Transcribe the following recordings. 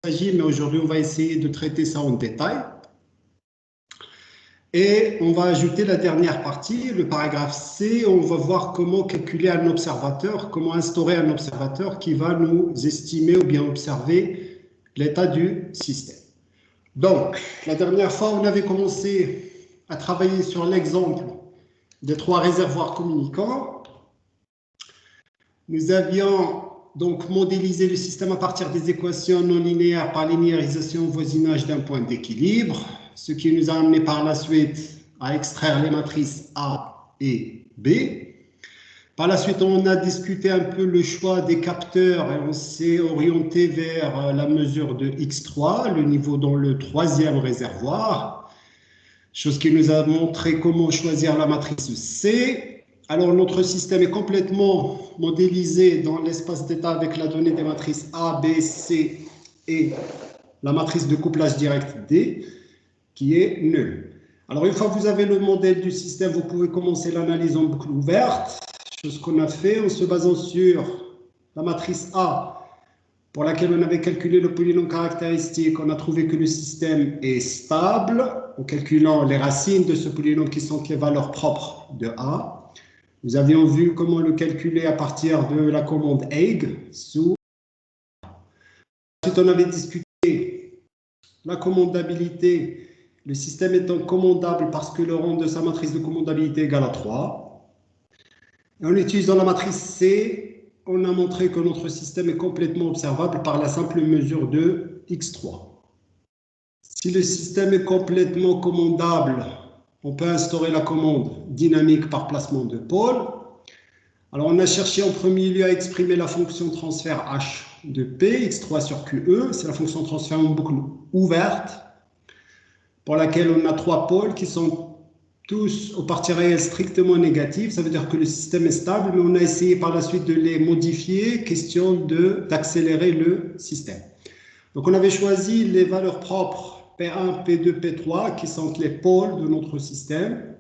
s'agit, mais aujourd'hui, on va essayer de traiter ça en détail. Et on va ajouter la dernière partie, le paragraphe C. On va voir comment calculer un observateur, comment instaurer un observateur qui va nous estimer ou bien observer l'état du système. Donc, la dernière fois, on avait commencé à travailler sur l'exemple des 3 réservoirs communicants. Nous avions donc modélisé le système à partir des équations non linéaires par linéarisation au voisinage d'un point d'équilibre, ce qui nous a amené par la suite à extraire les matrices A et B. Par la suite, on a discuté un peu le choix des capteurs et on s'est orienté vers la mesure de X3, le niveau dans le 3e réservoir, chose qui nous a montré comment choisir la matrice C. Alors, notre système est complètement modélisé dans l'espace d'état avec la donnée des matrices A, B, C et la matrice de couplage direct D, qui est nulle. Alors, une fois que vous avez le modèle du système, vous pouvez commencer l'analyse en boucle ouverte. Ce qu'on a fait en se basant sur la matrice A, pour laquelle on avait calculé le polynôme caractéristique, on a trouvé que le système est stable en calculant les racines de ce polynôme qui sont les valeurs propres de A. Nous avions vu comment le calculer à partir de la commande EIG sous. Ensuite, on avait discuté la commandabilité, le système étant commandable parce que le rang de sa matrice de commandabilité est égal à 3. Et en utilisant la matrice C, on a montré que notre système est complètement observable par la simple mesure de X3. Si le système est complètement commandable, on peut instaurer la commande dynamique par placement de pôle. Alors, on a cherché en premier lieu à exprimer la fonction transfert H de P, X3 sur QE. C'est la fonction transfert en boucle ouverte, pour laquelle on a 3 pôles qui sont tous aux parties réelles strictement négatives. Ça veut dire que le système est stable, mais on a essayé par la suite de les modifier, question d'accélérer le système. Donc, on avait choisi les valeurs propres P1, P2, P3, qui sont les pôles de notre système.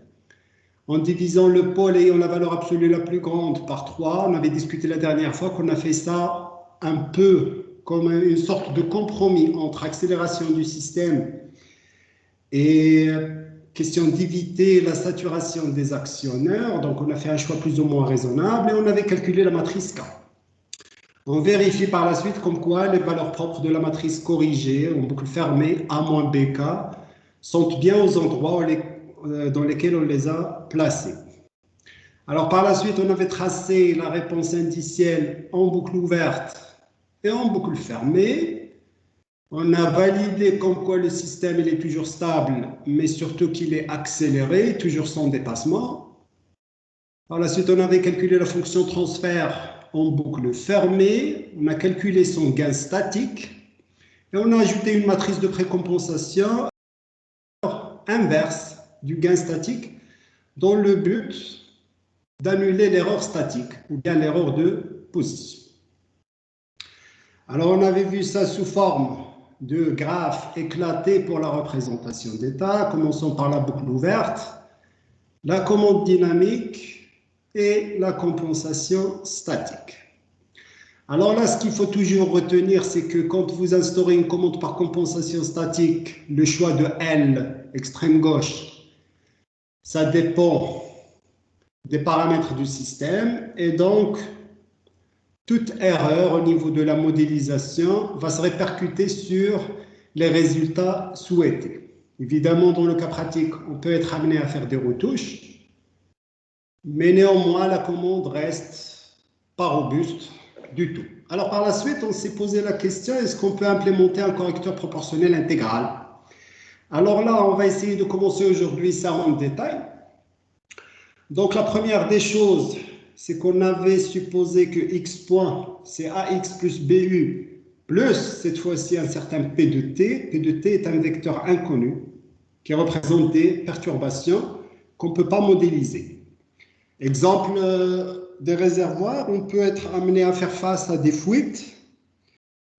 En divisant le pôle ayant la valeur absolue la plus grande par 3, on avait discuté la dernière fois qu'on a fait ça un peu comme une sorte de compromis entre accélération du système et question d'éviter la saturation des actionneurs. Donc, on a fait un choix plus ou moins raisonnable et on avait calculé la matrice K. On vérifie par la suite comme quoi les valeurs propres de la matrice corrigée en boucle fermée A-BK sont bien aux endroits dans lesquels on les a placés. Alors, par la suite, on avait tracé la réponse indicielle en boucle ouverte et en boucle fermée. On a validé comme quoi le système il est toujours stable, mais surtout qu'il est accéléré, toujours sans dépassement. Par la suite, on avait calculé la fonction transfert en boucle fermée. On a calculé son gain statique. Et on a ajouté une matrice de précompensation inverse du gain statique dans le but d'annuler l'erreur statique ou bien l'erreur de position. Alors, on avait vu ça sous forme de graphe éclaté pour la représentation d'état, commençant par la boucle ouverte, la commande dynamique et la compensation statique. Alors là, ce qu'il faut toujours retenir, c'est que quand vous instaurez une commande par compensation statique, le choix de L, extrême gauche, ça dépend des paramètres du système et donc toute erreur au niveau de la modélisation va se répercuter sur les résultats souhaités. Évidemment, dans le cas pratique, on peut être amené à faire des retouches, mais néanmoins, la commande reste pas robuste du tout. Alors, par la suite, on s'est posé la question, est-ce qu'on peut implémenter un correcteur proportionnel intégral? Alors là, on va essayer de commencer aujourd'hui ça en détail. Donc, la première des choses, c'est qu'on avait supposé que x point, c'est ax plus bu, plus cette fois-ci un certain p de t. P de t est un vecteur inconnu qui représente des perturbations qu'on ne peut pas modéliser. Exemple des réservoirs, on peut être amené à faire face à des fuites.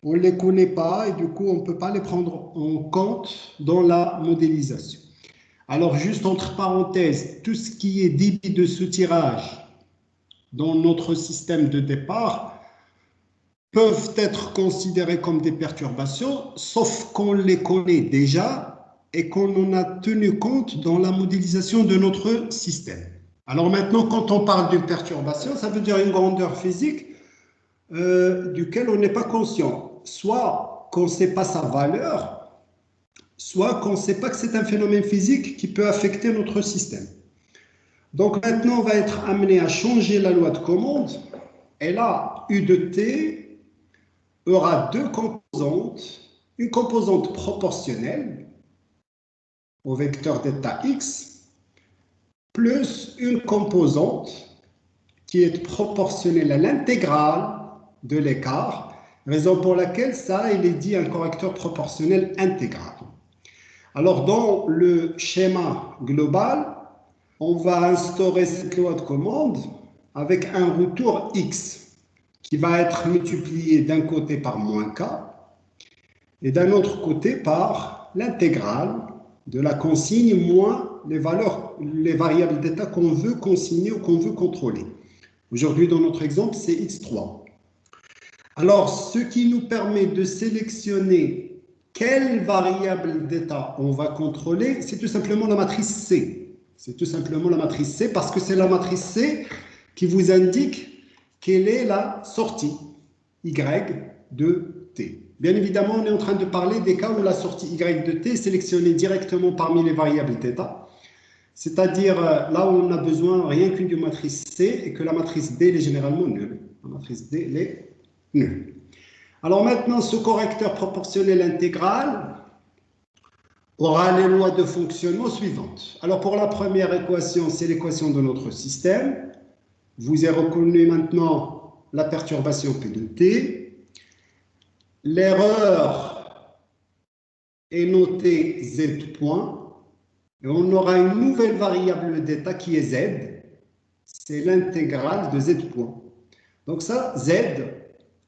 On ne les connaît pas et du coup, on ne peut pas les prendre en compte dans la modélisation. Alors, juste entre parenthèses, tout ce qui est débit de soutirage dans notre système de départ, peuvent être considérées comme des perturbations, sauf qu'on les connaît déjà et qu'on en a tenu compte dans la modélisation de notre système. Alors maintenant, quand on parle d'une perturbation, ça veut dire une grandeur physique duquel on n'est pas conscient. Soit qu'on ne sait pas sa valeur, soit qu'on ne sait pas que c'est un phénomène physique qui peut affecter notre système. Donc maintenant, on va être amené à changer la loi de commande. Et là, U de t aura deux composantes. Une composante proportionnelle au vecteur d'état x, plus une composante qui est proportionnelle à l'intégrale de l'écart, raison pour laquelle ça, il est dit un correcteur proportionnel intégral. Alors, dans le schéma global, on va instaurer cette loi de commande avec un retour x qui va être multiplié d'un côté par moins k et d'un autre côté par l'intégrale de la consigne moins les variables d'état qu'on veut consigner ou qu'on veut contrôler. Aujourd'hui, dans notre exemple, c'est x3. Alors, ce qui nous permet de sélectionner quelle variable d'état on va contrôler, c'est tout simplement la matrice C. C'est tout simplement la matrice C parce que c'est la matrice C qui vous indique quelle est la sortie Y de T. Bien évidemment, on est en train de parler des cas où la sortie Y de T est sélectionnée directement parmi les variables d'état. C'est-à-dire là où on a besoin rien qu'une de matrice C et que la matrice D est généralement nulle. La matrice D est nulle. Alors maintenant, ce correcteur proportionnel intégral aura les lois de fonctionnement suivantes. Alors pour la première équation, c'est l'équation de notre système. Vous avez reconnu maintenant la perturbation P de T. L'erreur est notée Z point. Et on aura une nouvelle variable d'état qui est Z. C'est l'intégrale de Z point. Donc ça, Z,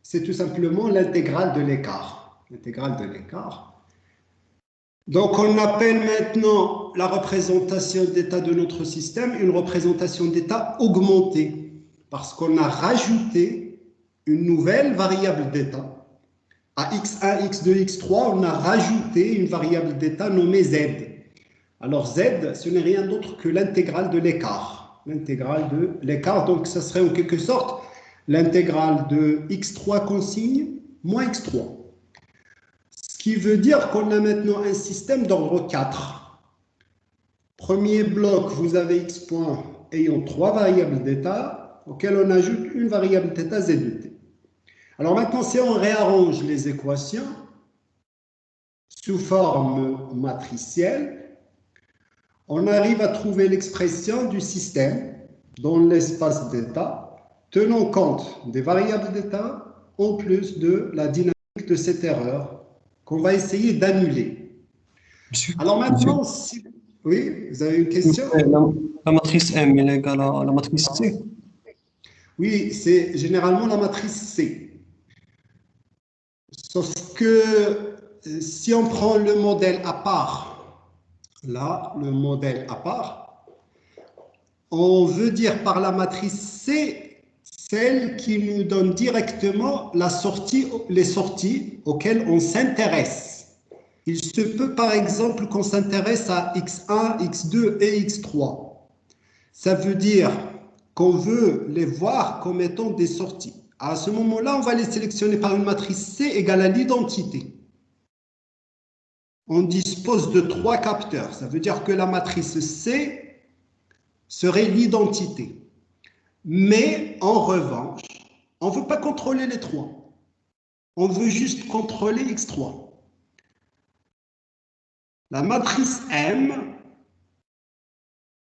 c'est tout simplement l'intégrale de l'écart. L'intégrale de l'écart. Donc on appelle maintenant la représentation d'état de notre système une représentation d'état augmentée. Parce qu'on a rajouté une nouvelle variable d'état. À x1, x2, x3, on a rajouté une variable d'état nommée Z. Alors Z, ce n'est rien d'autre que l'intégrale de l'écart. L'intégrale de l'écart, donc ça serait en quelque sorte l'intégrale de x3 consigne moins x3. Ce qui veut dire qu'on a maintenant un système d'ordre 4. Premier bloc, vous avez x point ayant 3 variables d'état, auxquelles on ajoute une variable d'état z de t. Alors maintenant, si on réarrange les équations sous forme matricielle, on arrive à trouver l'expression du système dans l'espace d'état, tenant compte des variables d'état en plus de la dynamique de cette erreur qu'on va essayer d'annuler. Alors maintenant, si... Oui, vous avez une question? La matrice M est égale à la matrice C. Oui, c'est généralement la matrice C. Sauf que si on prend le modèle à part, là, le modèle à part, on veut dire par la matrice C, celle qui nous donne directement la sortie, les sorties auxquelles on s'intéresse. Il se peut par exemple qu'on s'intéresse à x1, x2 et x3. Ça veut dire qu'on veut les voir comme étant des sorties. À ce moment-là, on va les sélectionner par une matrice C égale à l'identité. On dispose de 3 capteurs. Ça veut dire que la matrice C serait l'identité. Mais en revanche, on ne veut pas contrôler les 3. On veut juste contrôler x3. La matrice M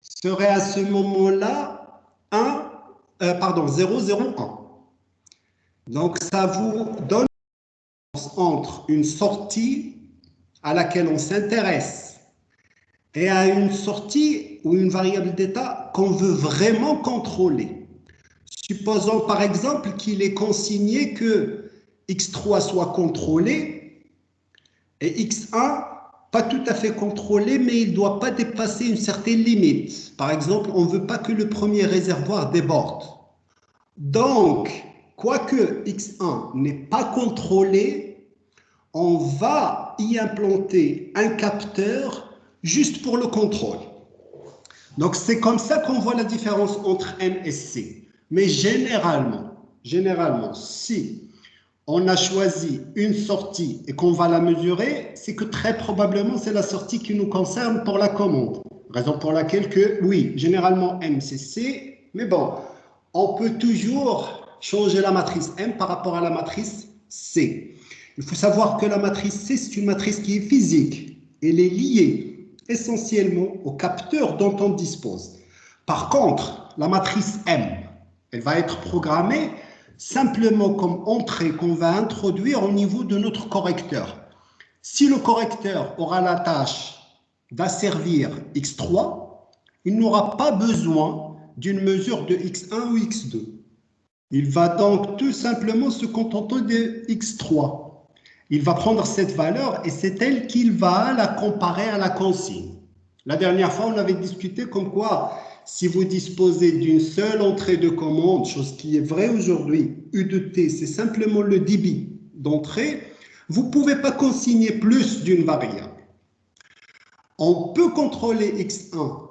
serait à ce moment-là 0, 0, 1. Donc, ça vous donne entre une sortie à laquelle on s'intéresse et à une sortie ou une variable d'état qu'on veut vraiment contrôler. Supposons par exemple qu'il est consigné que x3 soit contrôlé et x1 pas tout à fait contrôlé, mais il ne doit pas dépasser une certaine limite. Par exemple, on ne veut pas que le premier réservoir déborde. Donc, quoique x1 n'est pas contrôlé, on va y implanter un capteur juste pour le contrôle. Donc, c'est comme ça qu'on voit la différence entre M et C. Mais généralement, si on a choisi une sortie et qu'on va la mesurer, c'est que très probablement, c'est la sortie qui nous concerne pour la commande. Raison pour laquelle oui, généralement M, c'est C, mais bon, on peut toujours changer la matrice M par rapport à la matrice C. Il faut savoir que la matrice C, c'est une matrice qui est physique. Elle est liée essentiellement au capteur dont on dispose. Par contre, la matrice M, elle va être programmée simplement comme entrée qu'on va introduire au niveau de notre correcteur. Si le correcteur aura la tâche d'asservir x3, il n'aura pas besoin d'une mesure de x1 ou x2. Il va donc tout simplement se contenter de x3. Il va prendre cette valeur et c'est elle qu'il va la comparer à la consigne. La dernière fois, on avait discuté comme quoi, si vous disposez d'une seule entrée de commande, chose qui est vraie aujourd'hui, U de T, c'est simplement le débit d'entrée, vous ne pouvez pas consigner plus d'une variable. On peut contrôler x1,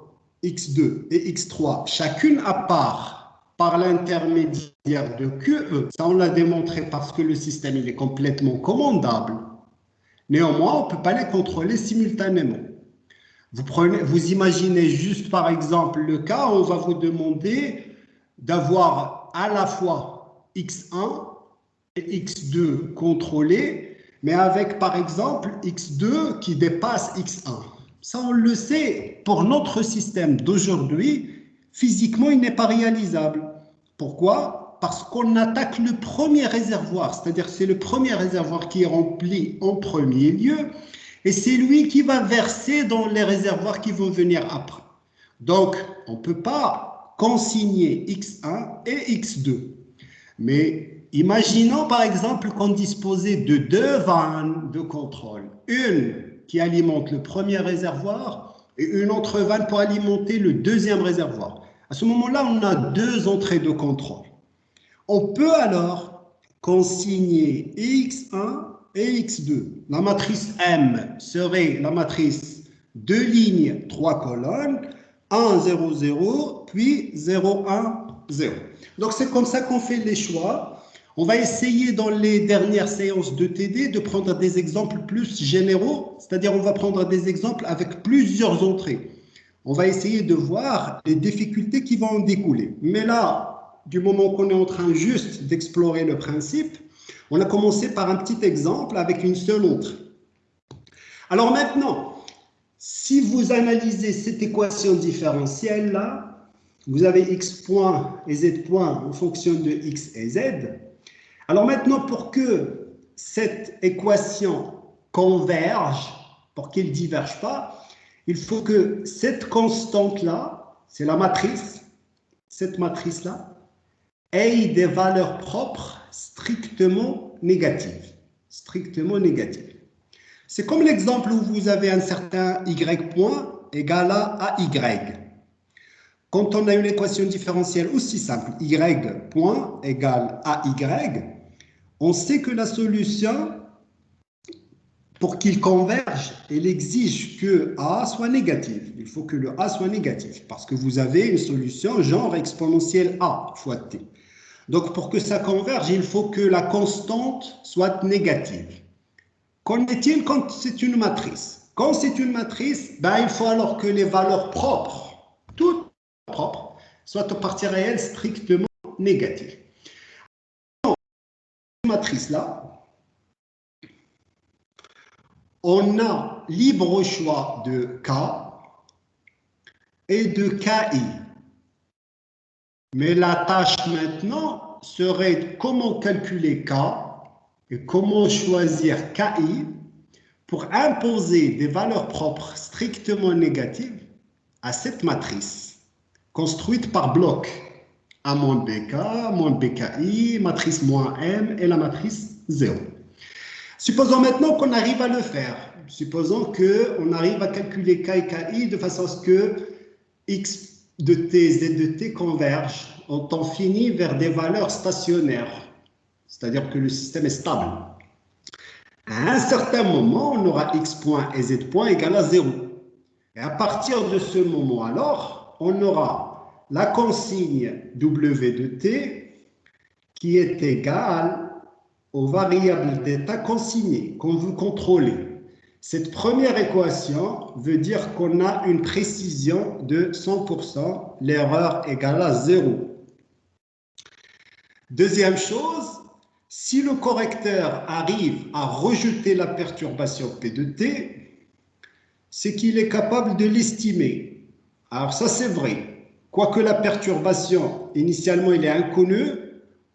x2 et x3, chacune à part, par l'intermédiaire de QE. Ça, on l'a démontré parce que le système il est complètement commandable. Néanmoins, on ne peut pas les contrôler simultanément. Vous imaginez juste, par exemple, le cas où on va vous demander d'avoir à la fois x1 et x2 contrôlés, mais avec, par exemple, x2 qui dépasse x1. Ça, on le sait, pour notre système d'aujourd'hui, physiquement, il n'est pas réalisable. Pourquoi? Parce qu'on attaque le premier réservoir, c'est-à-dire c'est le premier réservoir qui est rempli en premier lieu, et c'est lui qui va verser dans les réservoirs qui vont venir après. Donc, on ne peut pas consigner x1 et x2. Mais imaginons par exemple qu'on disposait de deux vannes de contrôle. Une qui alimente le premier réservoir et une autre vanne pour alimenter le deuxième réservoir. À ce moment-là, on a deux entrées de contrôle. On peut alors consigner x1 et x2. La matrice M serait la matrice 2 lignes, 3 colonnes, 1, 0, 0, puis 0, 1, 0. Donc c'est comme ça qu'on fait les choix. On va essayer dans les dernières séances de TD de prendre des exemples plus généraux, c'est-à-dire on va prendre des exemples avec plusieurs entrées. On va essayer de voir les difficultés qui vont en découler. Mais là, du moment qu'on est en train juste d'explorer le principe, on a commencé par un petit exemple avec une seule entrée. Alors maintenant, si vous analysez cette équation différentielle-là, vous avez x point et z point en fonction de x et z. Alors maintenant, pour que cette équation converge, pour qu'elle ne diverge pas, il faut que cette constante-là, c'est la matrice, cette matrice-là, ait des valeurs propres strictement négatives. Strictement négatives. C'est comme l'exemple où vous avez un certain y point égal à y. Quand on a une équation différentielle aussi simple, y point égale à y, on sait que la solution, pour qu'il converge, elle exige que A soit négatif. Il faut que le A soit négatif, parce que vous avez une solution genre exponentielle A fois T. Donc, pour que ça converge, il faut que la constante soit négative. Qu'en est-il quand c'est une matrice? Quand c'est une matrice, il faut alors que les valeurs propres, toutes propres, soient aux parties réelles strictement négatives. Dans cette matrice-là, on a libre choix de K et de KI. Mais la tâche maintenant serait comment calculer K et comment choisir KI pour imposer des valeurs propres strictement négatives à cette matrice, construite par bloc A moins BK, moins BKI, matrice moins M et la matrice 0. Supposons maintenant qu'on arrive à le faire. Supposons qu'on arrive à calculer K et KI de façon à ce que X de T, Z de T convergent en temps fini vers des valeurs stationnaires. c'est-à-dire que le système est stable. À un certain moment, on aura x point et z point égale à 0. Et à partir de ce moment, alors, on aura la consigne w de t qui est égale aux variables d'état consignées, qu'on veut contrôler. Cette première équation veut dire qu'on a une précision de 100%, l'erreur égale à 0. Deuxième chose, si le correcteur arrive à rejeter la perturbation P de t, c'est qu'il est capable de l'estimer. Alors ça c'est vrai. Quoique la perturbation, initialement, elle est inconnue,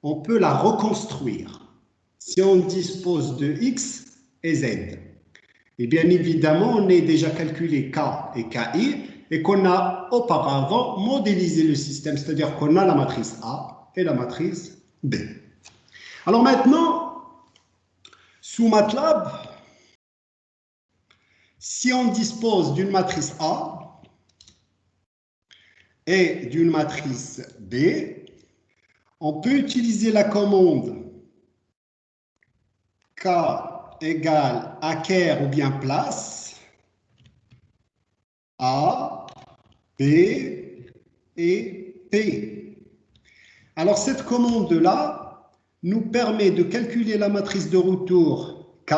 on peut la reconstruire si on dispose de x et z. Et bien évidemment, on a déjà calculé K et KI et qu'on a auparavant modélisé le système, c'est-à-dire qu'on a la matrice A et la matrice B. Alors maintenant, sous MATLAB, si on dispose d'une matrice A et d'une matrice B, on peut utiliser la commande K égale acquert ou bien place A, B et P. Alors cette commande-là nous permet de calculer la matrice de retour K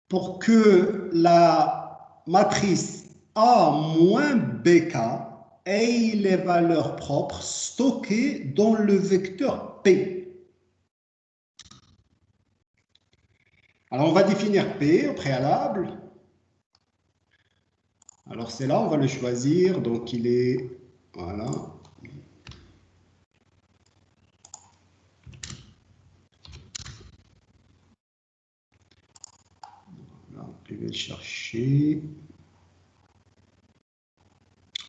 pour que la matrice A moins BK ait les valeurs propres stockées dans le vecteur P. Alors, on va définir P au préalable. Alors, c'est là, on va le choisir. Donc, il est... Voilà. Voilà, je vais le chercher.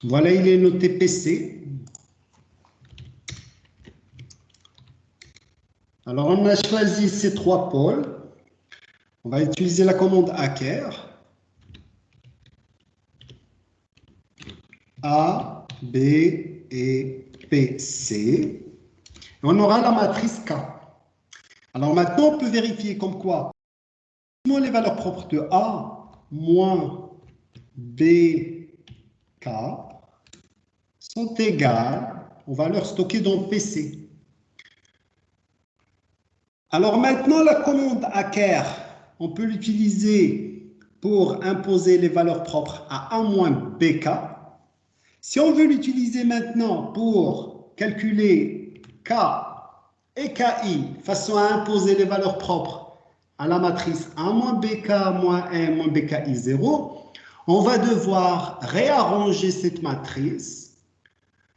Voilà, il est noté PC. Alors, on a choisi ces trois pôles. On va utiliser la commande acquert. A, B et P, C. On aura la matrice K. Alors maintenant, on peut vérifier comme quoi les valeurs propres de A moins B, K sont égales aux valeurs stockées dans PC. Alors maintenant, la commande acquert, on peut l'utiliser pour imposer les valeurs propres à A moins BK. Si on veut l'utiliser maintenant pour calculer K et KI, façon à imposer les valeurs propres à la matrice A moins BK moins 1 moins BKI 0, on va devoir réarranger cette matrice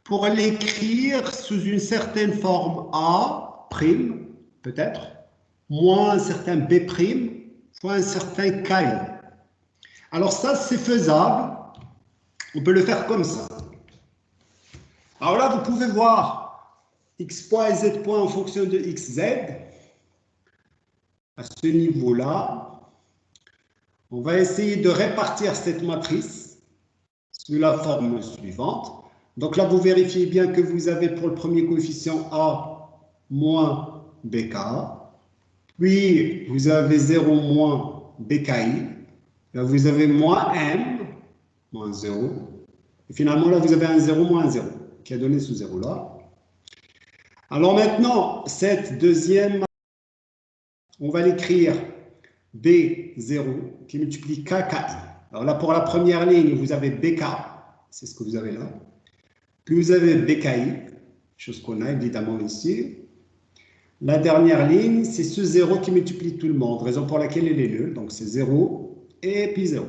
pour l'écrire sous une certaine forme A', peut-être, moins un certain B', fois un certain KI. Alors ça, c'est faisable. On peut le faire comme ça. Alors là, vous pouvez voir x point et z point en fonction de xz. À ce niveau-là, on va essayer de répartir cette matrice sous la forme suivante. Donc là, vous vérifiez bien que vous avez pour le premier coefficient A moins BK. Puis, vous avez 0 moins BKI. Là, vous avez moins M, moins 0. Et finalement, là, vous avez un 0 moins un 0 qui est donné sous 0 là. Alors maintenant, cette deuxième, on va l'écrire B0 qui multiplie KKI. Alors là, pour la première ligne, vous avez BK, c'est ce que vous avez là. Puis vous avez BKI, chose qu'on a évidemment ici. La dernière ligne, c'est ce 0 qui multiplie tout le monde, raison pour laquelle il est nulle. Donc c'est 0 et puis 0.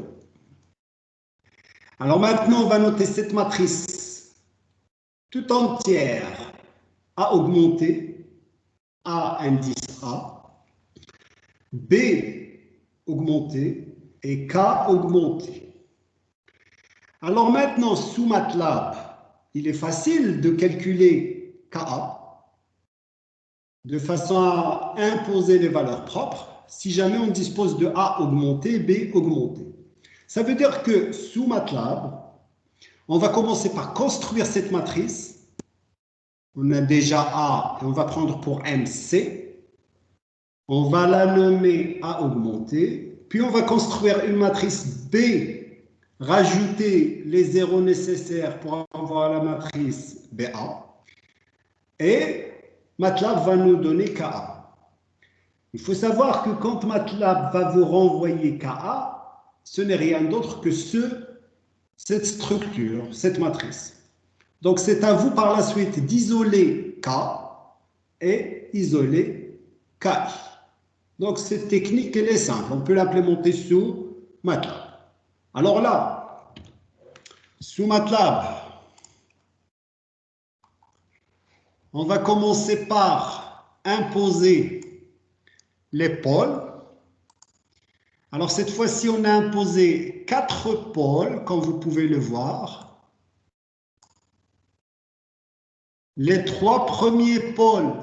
Alors maintenant, on va noter cette matrice tout entière A augmenté, A indice A, B augmenté et K augmenté. Alors maintenant, sous MATLAB, il est facile de calculer KA de façon à imposer les valeurs propres si jamais on dispose de A augmenté, B augmenté. Ça veut dire que sous MATLAB, on va commencer par construire cette matrice. On a déjà A et on va prendre pour M C. On va la nommer A augmenté. Puis on va construire une matrice B, rajouter les zéros nécessaires pour avoir la matrice BA. Et MATLAB va nous donner KA. Il faut savoir que quand MATLAB va vous renvoyer KA, ce n'est rien d'autre que cette structure, cette matrice. Donc c'est à vous par la suite d'isoler K et isoler KI. Donc cette technique, elle est simple. On peut l'implémenter sous MATLAB. Alors là, sous MATLAB, on va commencer par imposer les pôles. Alors cette fois-ci, on a imposé 4 pôles, comme vous pouvez le voir. Les 3 premiers pôles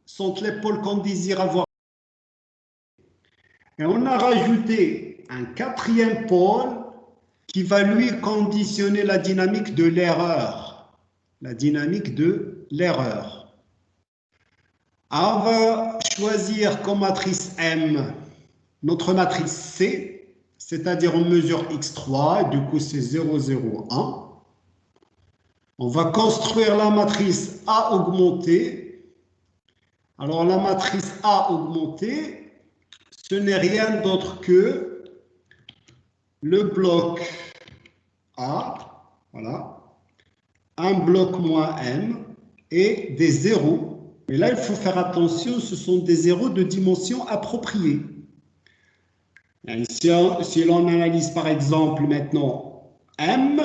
sont les pôles qu'on désire avoir. Et on a rajouté un 4e pôle qui va lui conditionner la dynamique de l'erreur. La dynamique de l'erreur. On va choisir comme matrice M notre matrice C, c'est-à-dire on mesure x3, du coup c'est 0, 0, 1. On va construire la matrice A augmentée. Alors la matrice A augmentée, ce n'est rien d'autre que le bloc A, voilà, un bloc moins M et des zéros. Mais là, il faut faire attention, ce sont des zéros de dimension appropriée. Si l'on analyse par exemple maintenant M,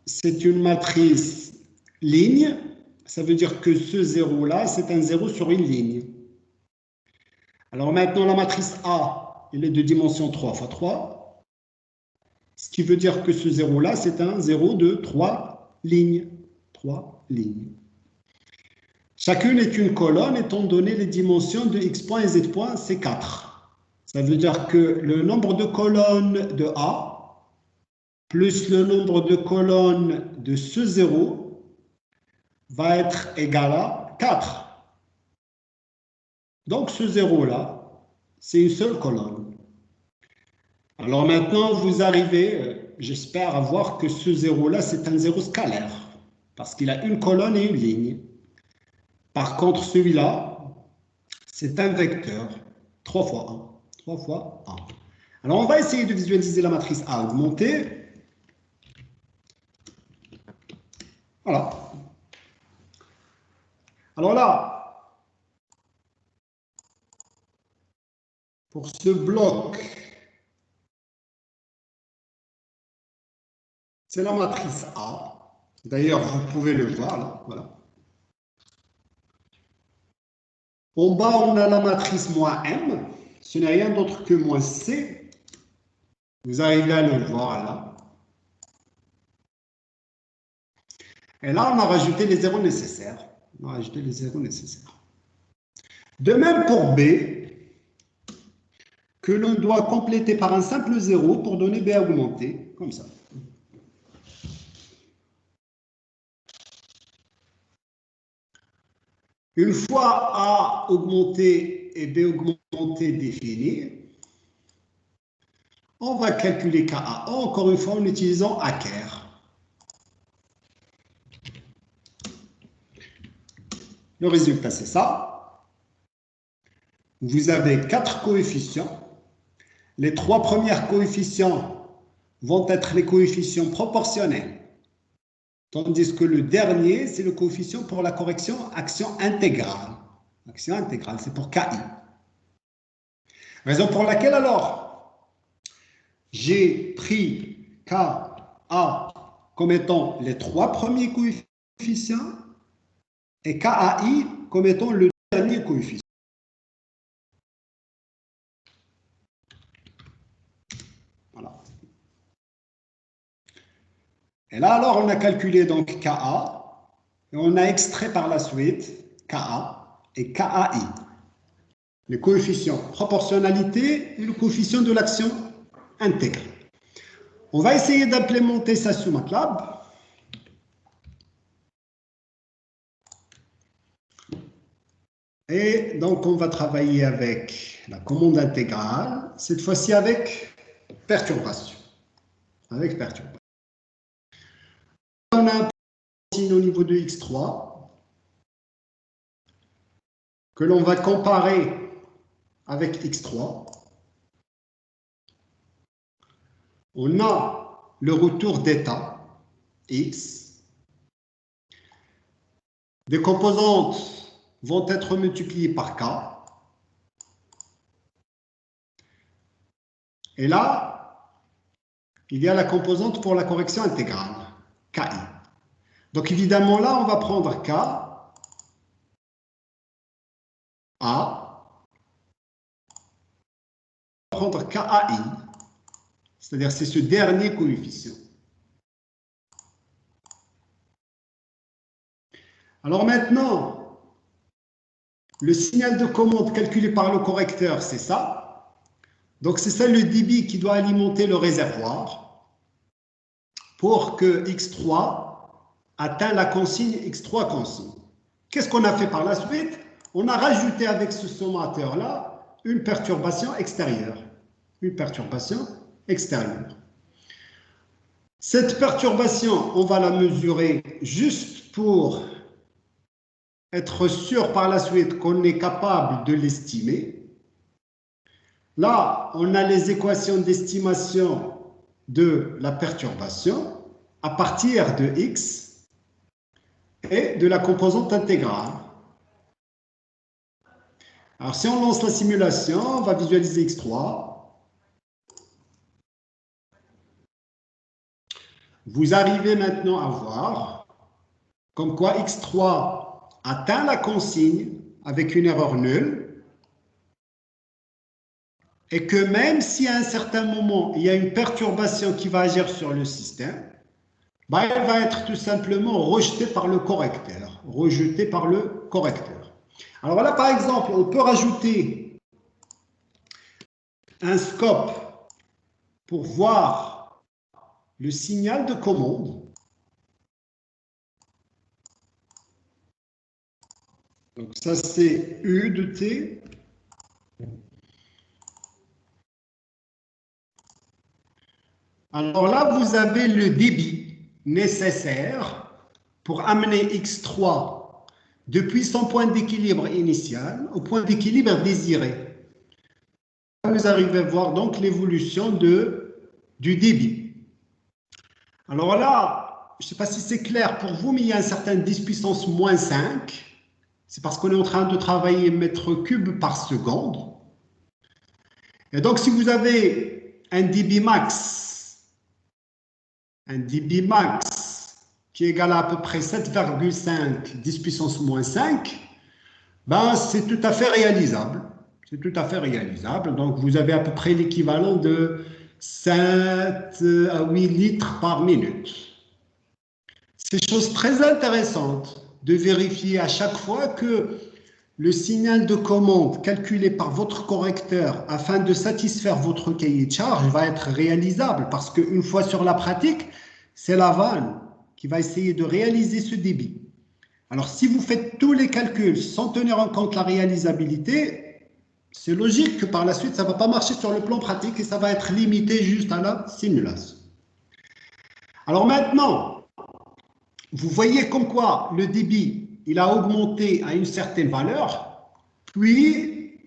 c'est une matrice ligne, ça veut dire que ce zéro-là, c'est un zéro sur une ligne. Alors maintenant, la matrice A, elle est de dimension 3 fois 3, ce qui veut dire que ce zéro-là, c'est un zéro de 3 lignes. 3 lignes. Chacune est une colonne, étant donné les dimensions de x point et z point, c'est 4. Ça veut dire que le nombre de colonnes de A plus le nombre de colonnes de ce zéro va être égal à 4. Donc ce zéro-là, c'est une seule colonne. Alors maintenant, vous arrivez, j'espère, à voir que ce zéro-là, c'est un zéro scalaire, parce qu'il a une colonne et une ligne. Par contre, celui-là, c'est un vecteur, 3 fois 1. 3 fois 1. Alors, on va essayer de visualiser la matrice A augmentée. Voilà. Alors là, pour ce bloc, c'est la matrice A. D'ailleurs, vous pouvez le voir là. Voilà. En bas, on a la matrice moins M. Ce n'est rien d'autre que moins C. Vous arrivez à le voir là. Et là, on a rajouté les zéros nécessaires. On a rajouté les zéros nécessaires. De même pour B, que l'on doit compléter par un simple zéro pour donner B augmenté, comme ça. Une fois A augmenté et B augmenté définis, on va calculer KA, encore une fois en utilisant AKR. Le résultat, c'est ça. Vous avez 4 coefficients. Les 3 premiers coefficients vont être les coefficients proportionnels. Tandis que le dernier, c'est le coefficient pour la correction action intégrale. Action intégrale, c'est pour KI. Raison pour laquelle alors, j'ai pris KA comme étant les 3 premiers coefficients et KAI comme étant le dernier coefficient. Voilà. Et là, alors, on a calculé donc KA et on a extrait par la suite KA et KAI. Les coefficients proportionnalité et le coefficient de l'action intégrale. On va essayer d'implémenter ça sous MATLAB. Et donc, on va travailler avec la commande intégrale, cette fois-ci avec perturbation. Avec perturbation. On a un signe au niveau de x3 que l'on va comparer avec x3. On a le retour d'état x. Des composantes vont être multipliées par k. Et là, il y a la composante pour la correction intégrale, ki. Donc évidemment, là, on va prendre k, a, on va prendre kai, c'est-à-dire c'est ce dernier coefficient. Alors maintenant, le signal de commande calculé par le correcteur, c'est ça. Donc c'est ça le débit qui doit alimenter le réservoir pour que x3 atteigne la consigne x3 consigne. Qu'est-ce qu'on a fait par la suite? On a rajouté avec ce sommateur-là une perturbation extérieure. Une perturbation extérieure. Cette perturbation, on va la mesurer juste pour être sûr par la suite qu'on est capable de l'estimer. Là, on a les équations d'estimation de la perturbation à partir de x et de la composante intégrale. Alors, si on lance la simulation, on va visualiser x3. Vous arrivez maintenant à voir comme quoi x3 atteint la consigne avec une erreur nulle et que même si à un certain moment, il y a une perturbation qui va agir sur le système, bah, elle va être tout simplement rejetée par le correcteur. Rejetée par le correcteur. Alors là, par exemple, on peut rajouter un scope pour voir le signal de commande. Donc ça, c'est U de T. Alors là, vous avez le débit nécessaire pour amener x3 depuis son point d'équilibre initial au point d'équilibre désiré. Vous arrivez à voir donc l'évolution du débit. Alors là, je ne sais pas si c'est clair pour vous, mais il y a un certain 10 puissance moins 5. C'est parce qu'on est en train de travailler mètres cubes par seconde. Et donc, si vous avez un débit max qui est égal à peu près 7,5 10 puissance moins 5, ben, c'est tout à fait réalisable. C'est tout à fait réalisable. Donc, vous avez à peu près l'équivalent de 7 à 8 litres par minute. C'est chose très intéressante de vérifier à chaque fois que le signal de commande calculé par votre correcteur afin de satisfaire votre cahier de charge va être réalisable parce qu'une fois sur la pratique, c'est la vanne qui va essayer de réaliser ce débit. Alors, si vous faites tous les calculs sans tenir en compte la réalisabilité, c'est logique que par la suite, ça ne va pas marcher sur le plan pratique et ça va être limité juste à la simulation. Alors maintenant, vous voyez comme quoi le débit, il a augmenté à une certaine valeur, puis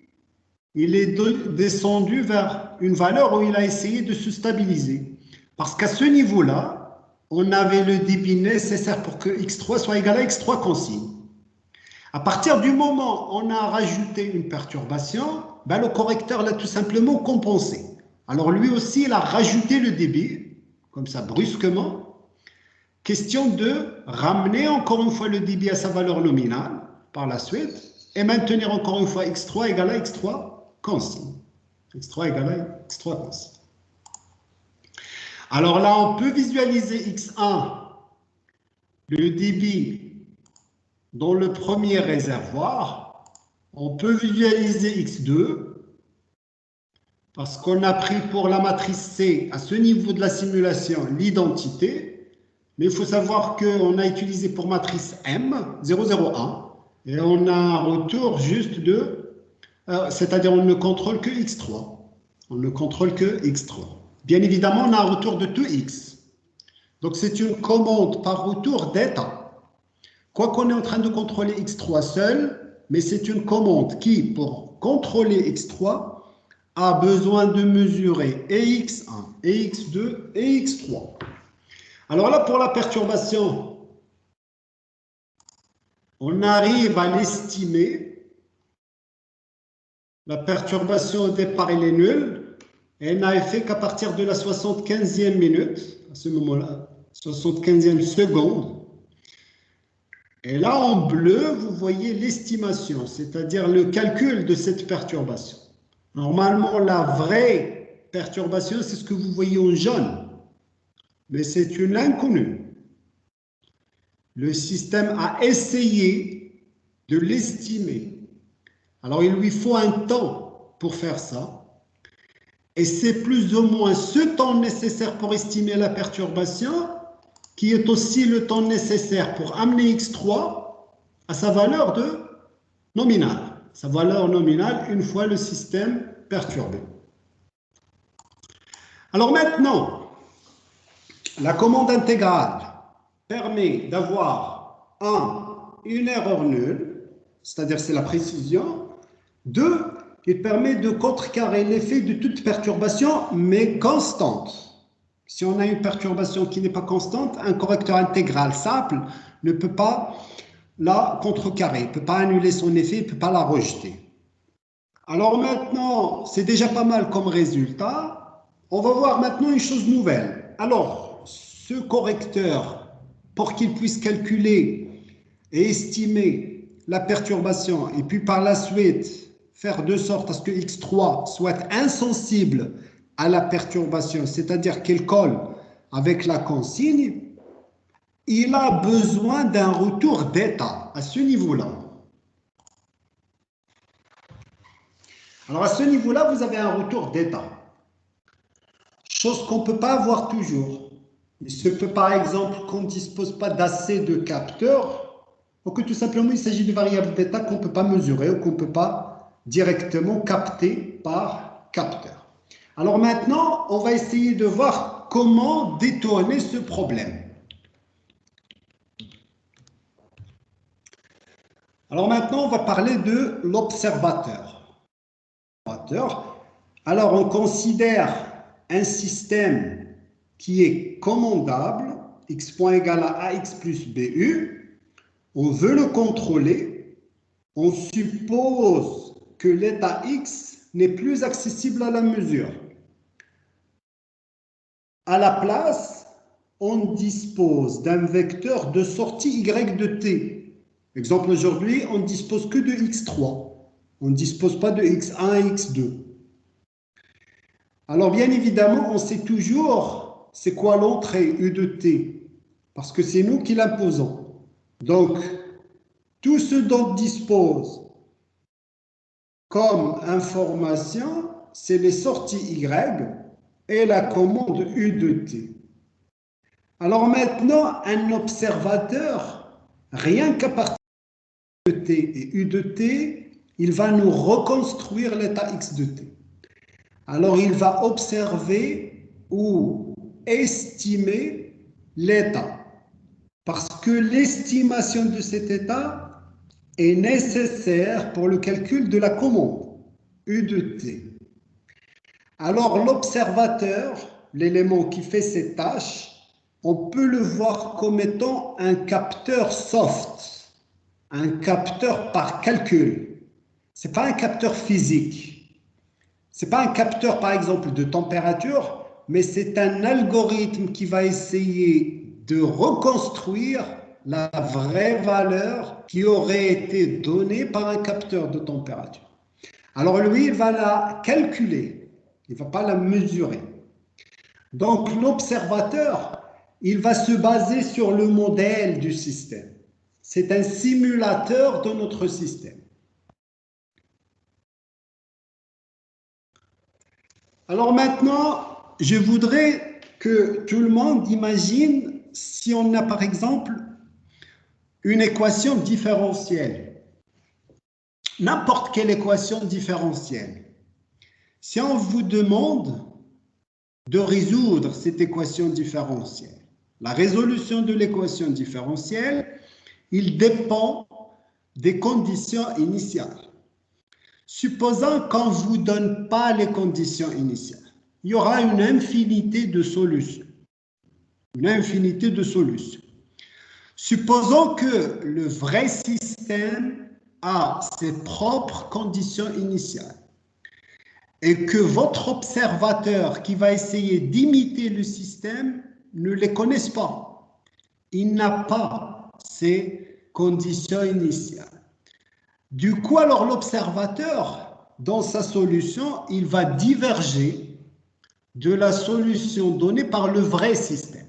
il est descendu vers une valeur où il a essayé de se stabiliser. Parce qu'à ce niveau-là, on avait le débit nécessaire pour que x3 soit égal à x3 consigne. À partir du moment où on a rajouté une perturbation, ben le correcteur l'a tout simplement compensé. Alors lui aussi, il a rajouté le débit, comme ça brusquement. Question de ramener encore une fois le débit à sa valeur nominale par la suite et maintenir encore une fois x3 égale à x3 consigne. x3 égale à x3 consigne. Alors là, on peut visualiser x1, le débit dans le premier réservoir. On peut visualiser x2 parce qu'on a pris pour la matrice C à ce niveau de la simulation l'identité. Mais il faut savoir qu'on a utilisé pour matrice M, 0,0,1, Et on a un retour juste de, c'est-à-dire on ne contrôle que x3. On ne contrôle que x3. Bien évidemment, on a un retour de 2x. Donc c'est une commande par retour d'état. Quoi qu'on est en train de contrôler x3 seul, mais c'est une commande qui, pour contrôler x3, a besoin de mesurer et x1, et x2, et x3. Alors là, pour la perturbation, on arrive à l'estimer. La perturbation au départ, elle est nulle. Elle n'a effet qu'à partir de la 75e minute, à ce moment-là, 75e seconde. Et là, en bleu, vous voyez l'estimation, c'est-à-dire le calcul de cette perturbation. Normalement, la vraie perturbation, c'est ce que vous voyez en jaune, mais c'est une inconnue. Le système a essayé de l'estimer. Alors, il lui faut un temps pour faire ça. Et c'est plus ou moins ce temps nécessaire pour estimer la perturbation qui est aussi le temps nécessaire pour amener x3 à sa valeur nominale. Sa valeur nominale une fois le système perturbé. Alors maintenant, la commande intégrale permet d'avoir une erreur nulle, c'est-à-dire c'est la précision. 2, il permet de contrecarrer l'effet de toute perturbation, mais constante. Si on a une perturbation qui n'est pas constante, un correcteur intégral simple ne peut pas la contrecarrer, ne peut pas annuler son effet, ne peut pas la rejeter. Alors maintenant, c'est déjà pas mal comme résultat. On va voir maintenant une chose nouvelle. Alors, ce correcteur, pour qu'il puisse calculer et estimer la perturbation, et puis par la suite faire de sorte à ce que x3 soit insensible à la perturbation, c'est-à-dire qu'elle colle avec la consigne, il a besoin d'un retour d'état à ce niveau-là. Alors à ce niveau-là, vous avez un retour d'état. Chose qu'on ne peut pas avoir toujours. Il se peut par exemple qu'on ne dispose pas d'assez de capteurs, ou que tout simplement il s'agit de variables d'état qu'on ne peut pas mesurer ou qu'on ne peut pas directement capter par capteur. Alors maintenant, on va essayer de voir comment détourner ce problème. Alors maintenant, on va parler de l'observateur. Alors on considère un système qui est commandable, x point égale à ax plus bu. On veut le contrôler. On suppose que l'état x n'est plus accessible à la mesure. À la place, on dispose d'un vecteur de sortie y de t. Exemple, aujourd'hui, on ne dispose que de x3. On ne dispose pas de x1 et x2. Alors, bien évidemment, on sait toujours c'est quoi l'entrée u de t, parce que c'est nous qui l'imposons. Donc, tout ce dont on dispose comme information, c'est les sorties y et la commande u de t. Alors maintenant, un observateur, rien qu'à partir de t et u de t, il va nous reconstruire l'état x de t. Alors il va observer ou estimer l'état, parce que l'estimation de cet état est nécessaire pour le calcul de la commande u de t. Alors l'observateur, l'élément qui fait cette tâche, on peut le voir comme étant un capteur soft, un capteur par calcul. Ce n'est pas un capteur physique. Ce n'est pas un capteur, par exemple, de température, mais c'est un algorithme qui va essayer de reconstruire la vraie valeur qui aurait été donnée par un capteur de température. Alors lui, il va la calculer, il ne va pas la mesurer. Donc l'observateur, il va se baser sur le modèle du système. C'est un simulateur de notre système. Alors maintenant, je voudrais que tout le monde imagine si on a par exemple une équation différentielle. n'importe quelle équation différentielle. Si on vous demande de résoudre cette équation différentielle, la résolution de l'équation différentielle, il dépend des conditions initiales. Supposons qu'on ne vous donne pas les conditions initiales, il y aura une infinité de solutions. Une infinité de solutions. Supposons que le vrai système a ses propres conditions initiales et que votre observateur qui va essayer d'imiter le système ne les connaisse pas. Il n'a pas ces conditions initiales. Du coup, alors l'observateur, dans sa solution, il va diverger de la solution donnée par le vrai système.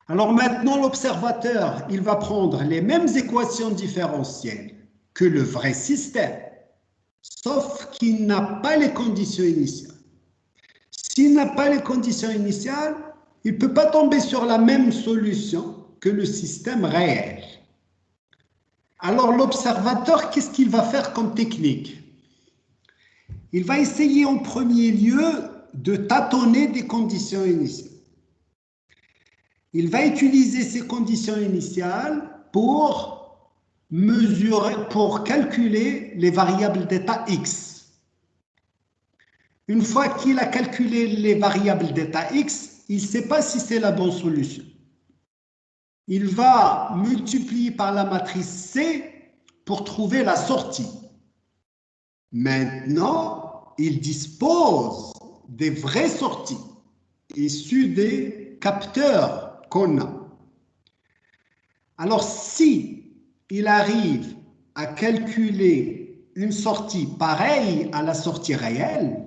Alors maintenant, l'observateur, il va prendre les mêmes équations différentielles que le vrai système, sauf qu'il n'a pas les conditions initiales. S'il n'a pas les conditions initiales, il ne peut pas tomber sur la même solution que le système réel. Alors l'observateur, qu'est-ce qu'il va faire comme technique? Il va essayer en premier lieu de tâtonner des conditions initiales. Il va utiliser ces conditions initiales pour mesurer, pour calculer les variables d'état x. Une fois qu'il a calculé les variables d'état x, il ne sait pas si c'est la bonne solution. Il va multiplier par la matrice C pour trouver la sortie. Maintenant, il dispose des vraies sorties issues des capteurs qu'on a. Alors, si il arrive à calculer une sortie pareille à la sortie réelle,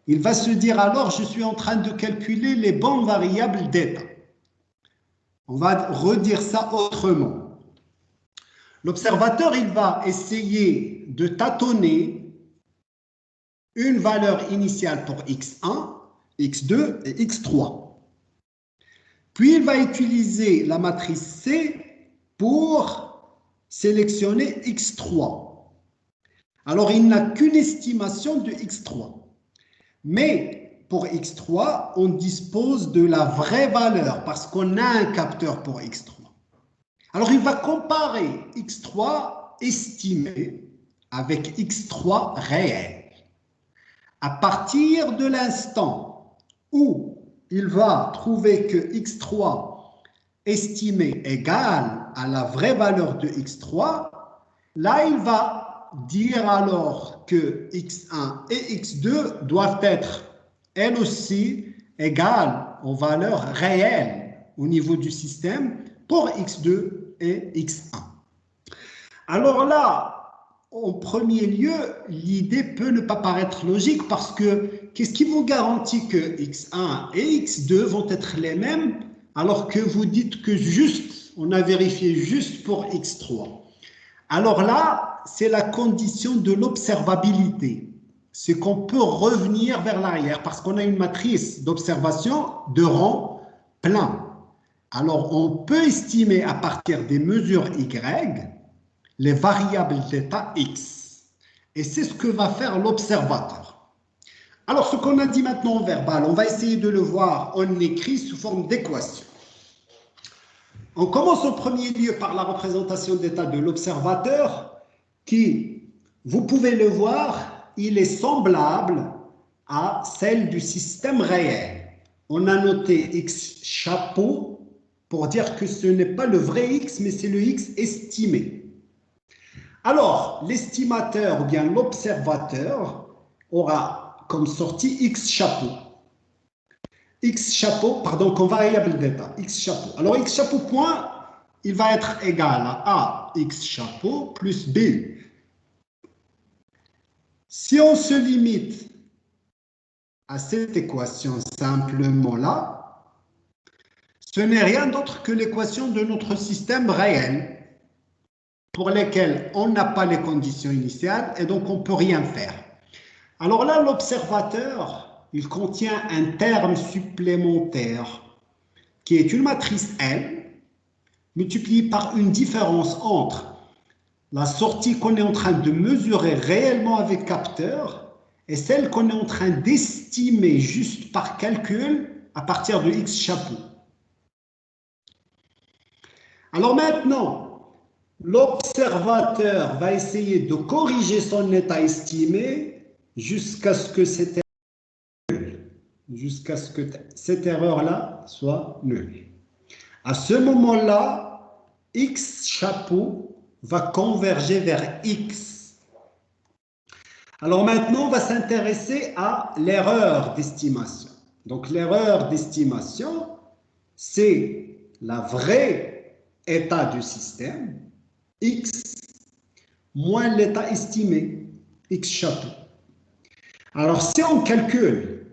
il va se dire alors je suis en train de calculer les bonnes variables d'état. On va redire ça autrement. L'observateur, il va essayer de tâtonner une valeur initiale pour x1, x2 et x3. Puis, il va utiliser la matrice C pour sélectionner x3. Alors, il n'a qu'une estimation de x3. Mais pour x3, on dispose de la vraie valeur parce qu'on a un capteur pour x3. Alors, il va comparer x3 estimé avec x3 réel. À partir de l'instant où il va trouver que x3 estimé égale à la vraie valeur de x3, là, il va dire alors que x1 et x2 doivent être, elles aussi, égales aux valeurs réelles au niveau du système pour x2 et x1. Alors là, en premier lieu, l'idée peut ne pas paraître logique parce que qu'est-ce qui vous garantit que x1 et x2 vont être les mêmes alors que vous dites que juste, on a vérifié juste pour x3. Alors là, c'est la condition de l'observabilité. C'est qu'on peut revenir vers l'arrière parce qu'on a une matrice d'observation de rang plein. Alors, on peut estimer à partir des mesures y les variables d'état x. Et c'est ce que va faire l'observateur. Alors, ce qu'on a dit maintenant en verbal, on va essayer de le voir en écrit sous forme d'équation. On commence en premier lieu par la représentation d'état de l'observateur qui, vous pouvez le voir, il est semblable à celle du système réel. On a noté x chapeau pour dire que ce n'est pas le vrai x, mais c'est le x estimé. Alors, l'estimateur ou bien l'observateur aura comme sortie x chapeau. X chapeau, pardon, comme variable d'état, x chapeau. Alors, x chapeau point, il va être égal à x chapeau plus b. Si on se limite à cette équation simplement là, ce n'est rien d'autre que l'équation de notre système réel pour lesquels on n'a pas les conditions initiales et donc on ne peut rien faire. Alors là, l'observateur, il contient un terme supplémentaire qui est une matrice L multipliée par une différence entre La sortie qu'on est en train de mesurer réellement avec capteur est celle qu'on est en train d'estimer juste par calcul à partir de X chapeau. Alors maintenant, l'observateur va essayer de corriger son état estimé jusqu'à ce que cette erreur-là soit nulle. À ce moment-là, X chapeau va converger vers X. Alors maintenant, on va s'intéresser à l'erreur d'estimation. Donc l'erreur d'estimation, c'est la vraie état du système, X, moins l'état estimé, X chapeau. Alors si on calcule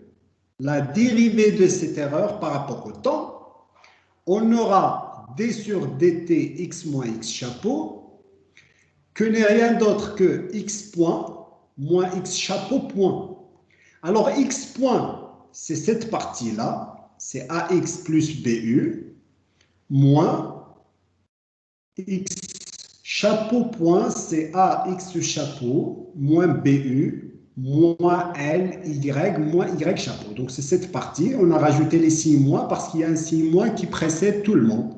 la dérivée de cette erreur par rapport au temps, on aura d sur dt x moins x chapeau, que n'est rien d'autre que x point moins x chapeau point. Alors x point, c'est cette partie-là, c'est ax plus bu, moins x chapeau point, c'est ax chapeau, moins bu, moins L, Y, moins Y chapeau. Donc, c'est cette partie. On a rajouté les 6 mois parce qu'il y a un 6 mois qui précède tout le monde.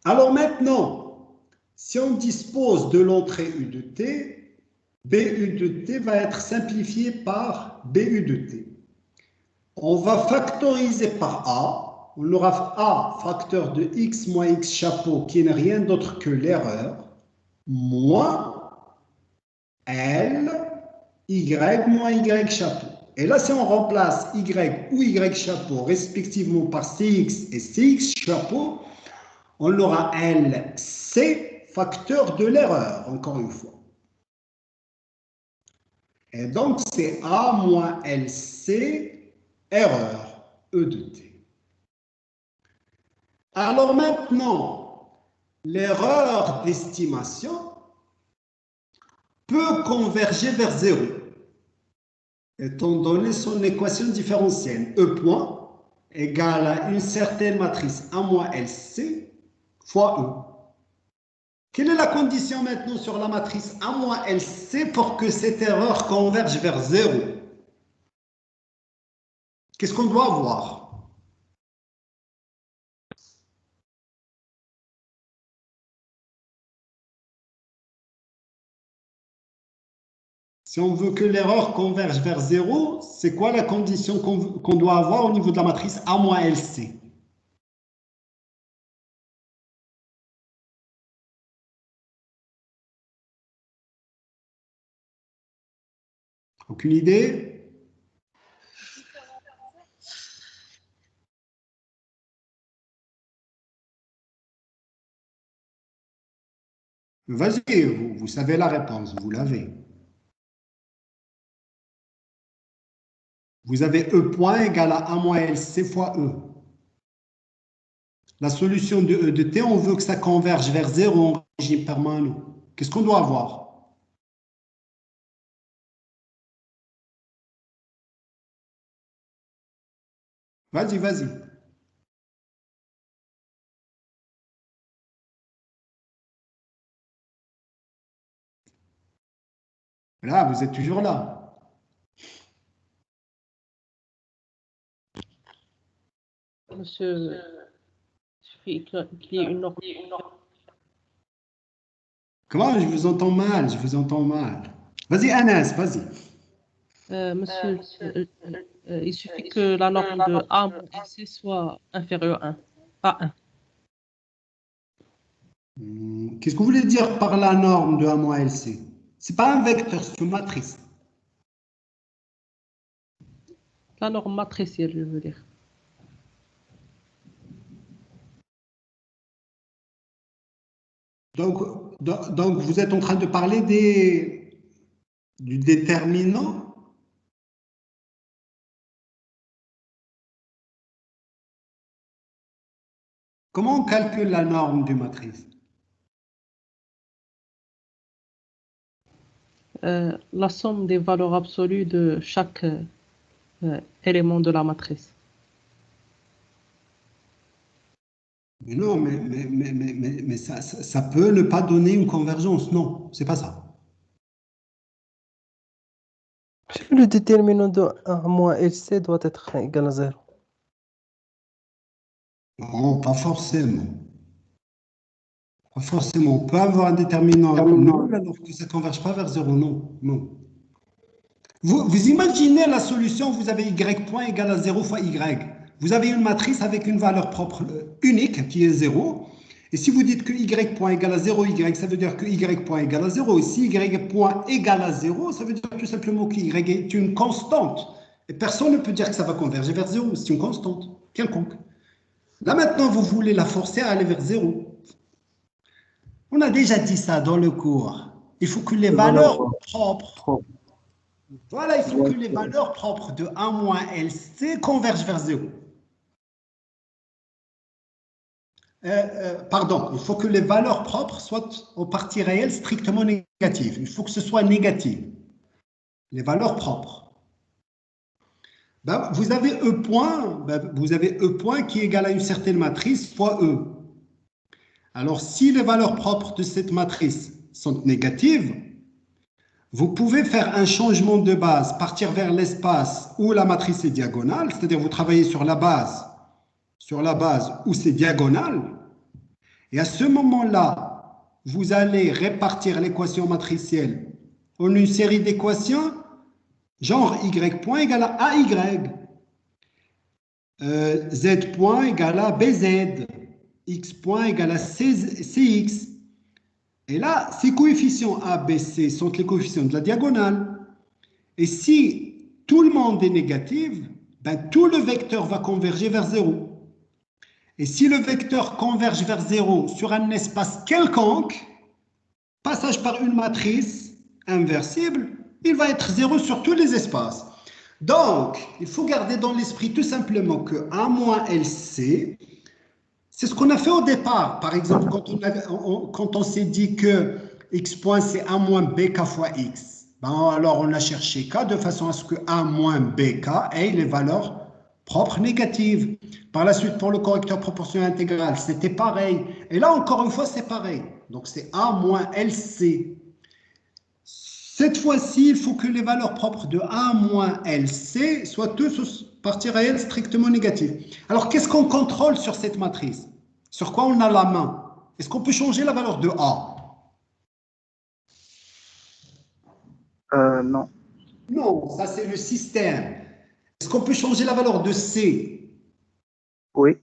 Alors maintenant, si on dispose de l'entrée U de T, BU de T va être simplifié par BU de T. On va factoriser par A. On aura A facteur de X moins X chapeau qui n'est rien d'autre que l'erreur, moins L, Y moins Y chapeau. Et là, si on remplace Y ou Y chapeau respectivement par CX et CX chapeau, on aura LC facteur de l'erreur, encore une fois. Et donc, c'est A moins LC erreur E de T. Alors maintenant, l'erreur d'estimation peut converger vers 0. Étant donné son équation différentielle, E point égale à une certaine matrice A moins LC fois E. Quelle est la condition maintenant sur la matrice A moins LC pour que cette erreur converge vers 0? Qu'est-ce qu'on doit avoir? Si on veut que l'erreur converge vers 0, c'est quoi la condition qu'on doit avoir au niveau de la matrice A moins LC? Aucune idée? Vas-y, vous savez la réponse, vous l'avez. Vous avez E point égale à A moins LC fois E. La solution de E de T, on veut que ça converge vers 0 en régime permanent. Qu'est-ce qu'on doit avoir? Vas-y, vas-y. Là, vous êtes toujours là. Monsieur, il suffit qu'il y ait une norme. Comment? Je vous entends mal, je vous entends mal. Vas-y, Anas, vas-y. Monsieur, il suffit que la norme de A moins LC soit inférieure à 1. Qu'est-ce que vous voulez dire par la norme de A moins LC? Ce n'est pas un vecteur, c'est une matrice. La norme matricielle, je veux dire. Donc vous êtes en train de parler du déterminant. Comment on calcule la norme d'une matrice? La somme des valeurs absolues de chaque élément de la matrice. Non, mais ça peut ne pas donner une convergence. Non, c'est pas ça. Le déterminant de 1 moins LC doit être égal à 0. Non, pas forcément. Pas forcément. On peut avoir un déterminant nul alors que ça ne converge pas vers 0. Non, non. Vous imaginez la solution, vous avez y point égal à 0 fois y. Vous avez une matrice avec une valeur propre unique qui est 0. Et si vous dites que y point égale à 0, y, ça veut dire que y point égale à 0. Et si y point égale à 0, ça veut dire tout simplement que y est une constante. Et personne ne peut dire que ça va converger vers 0. C'est une constante, quelconque. Là maintenant, vous voulez la forcer à aller vers 0. On a déjà dit ça dans le cours. Il faut que les valeurs propres, voilà, il faut que les valeurs propres de 1 moins LC convergent vers 0. Pardon, il faut que les valeurs propres soient aux parties réelles strictement négatives. Il faut que ce soit négatif. Les valeurs propres. Ben, vous avez E point, qui est égal à une certaine matrice fois E. Alors, si les valeurs propres de cette matrice sont négatives, vous pouvez faire un changement de base, partir vers l'espace où la matrice est diagonale, c'est-à-dire vous travaillez sur la base où c'est diagonal, et à ce moment-là, vous allez répartir l'équation matricielle en une série d'équations, genre y point égale à AY, z point égale à BZ, x point égale à CX. Et là, ces coefficients A, B, C sont les coefficients de la diagonale. Et si tout le monde est négatif, ben, tout le vecteur va converger vers 0. Et si le vecteur converge vers 0 sur un espace quelconque, passage par une matrice inversible, il va être 0 sur tous les espaces. Donc, il faut garder dans l'esprit tout simplement que A moins LC, c'est ce qu'on a fait au départ. Par exemple, quand on s'est dit que x point c'est A moins bk fois x, ben alors on a cherché k de façon à ce que A moins bk ait les valeurs propres négatives. Par la suite, pour le correcteur proportionnel intégral, c'était pareil. Et là, encore une fois, c'est pareil. Donc, c'est A moins LC. Cette fois-ci, il faut que les valeurs propres de A moins LC soient tous aux parties réelles strictement négatives. Alors, qu'est-ce qu'on contrôle sur cette matrice? Sur quoi on a la main? Est-ce qu'on peut changer la valeur de A? Non. Non, ça c'est le système. Est-ce qu'on peut changer la valeur de C? Oui.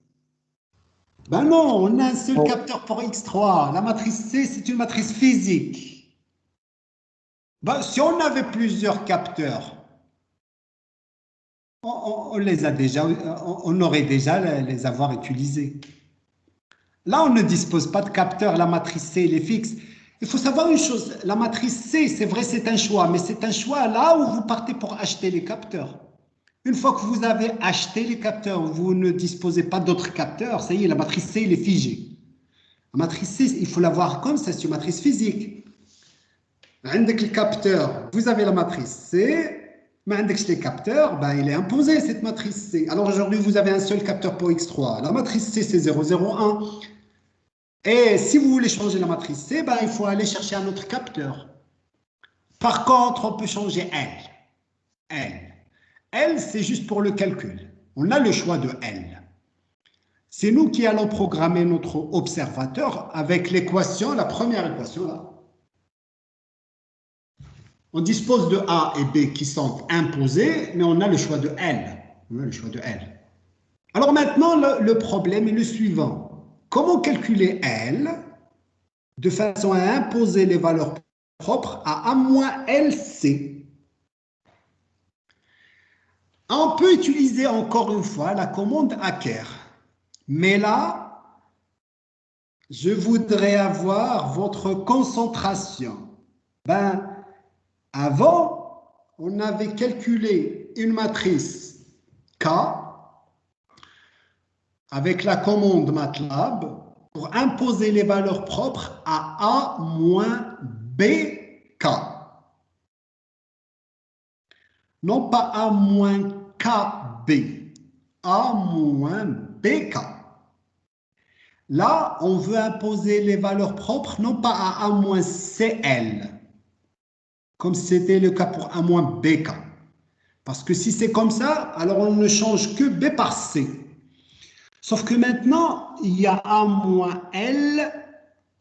Ben non, on a un seul capteur pour X3. La matrice C, c'est une matrice physique. Ben, si on avait plusieurs capteurs, on les a déjà, on aurait déjà les avoir utilisés. Là, on ne dispose pas de capteurs. La matrice C, elle est fixe. Il faut savoir une chose. La matrice C, c'est vrai, c'est un choix, mais c'est un choix là où vous partez pour acheter les capteurs. Une fois que vous avez acheté les capteurs, vous ne disposez pas d'autres capteurs, ça y est, la matrice C, elle est figée. La matrice C, il faut la voir comme ça, c'est une matrice physique. Avec le capteur, vous avez la matrice C, mais avec les capteurs, ben, il est imposé cette matrice C. Alors aujourd'hui, vous avez un seul capteur pour X3. La matrice C, c'est 0,01. Et si vous voulez changer la matrice C, ben, il faut aller chercher un autre capteur. Par contre, on peut changer L. L, c'est juste pour le calcul. On a le choix de L. C'est nous qui allons programmer notre observateur avec l'équation, la première équation là. On dispose de A et B qui sont imposés, mais on a le choix de L. On a le choix de L. Alors maintenant, le problème est le suivant. Comment calculer L de façon à imposer les valeurs propres à A-LC? On peut utiliser encore une fois la commande hacker. Mais là, je voudrais avoir votre concentration. Ben, avant, on avait calculé une matrice K avec la commande MATLAB pour imposer les valeurs propres à A moins BK. Non pas A moins KB, A moins BK. Là, on veut imposer les valeurs propres, non pas à A moins CL, comme c'était le cas pour A moins BK. Parce que si c'est comme ça, alors on ne change que B par C. Sauf que maintenant, il y a A moins L,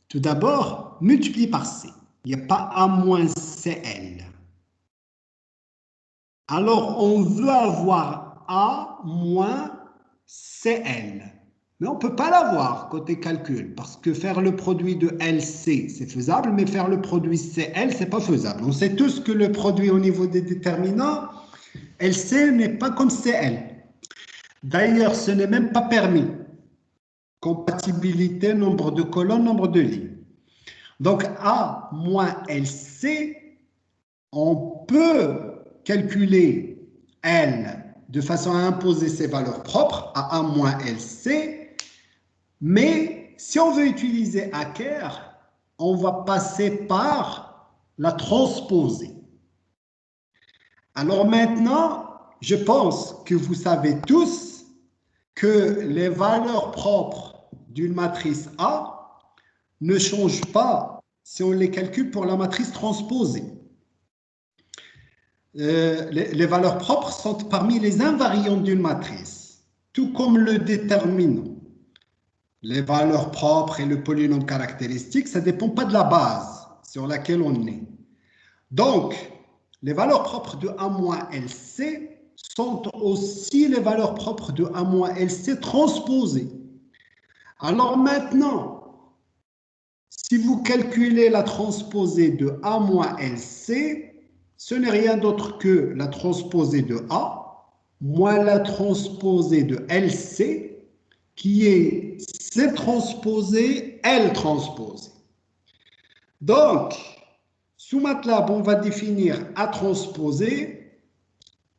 tout d'abord, multiplié par C. Il n'y a pas A moins CL. Alors, on veut avoir A moins CL. Mais on ne peut pas l'avoir côté calcul, parce que faire le produit de LC, c'est faisable, mais faire le produit CL, ce n'est pas faisable. On sait tous que le produit au niveau des déterminants, LC n'est pas comme CL. D'ailleurs, ce n'est même pas permis. Compatibilité, nombre de colonnes, nombre de lignes. Donc, A moins LC, on peut calculer L de façon à imposer ses valeurs propres à A moins LC, mais si on veut utiliser Hacker, on va passer par la transposer. Alors maintenant, je pense que vous savez tous que les valeurs propres d'une matrice A ne changent pas si on les calcule pour la matrice transposée. Les valeurs propres sont parmi les invariants d'une matrice, tout comme le déterminant. Les valeurs propres et le polynôme caractéristique, ça ne dépend pas de la base sur laquelle on est. Donc, les valeurs propres de A-LC sont aussi les valeurs propres de A-LC transposées. Alors maintenant, si vous calculez la transposée de A-LC, ce n'est rien d'autre que la transposée de A moins la transposée de LC, qui est C transposé, L transposé. Donc, sous MATLAB, on va définir A transposé,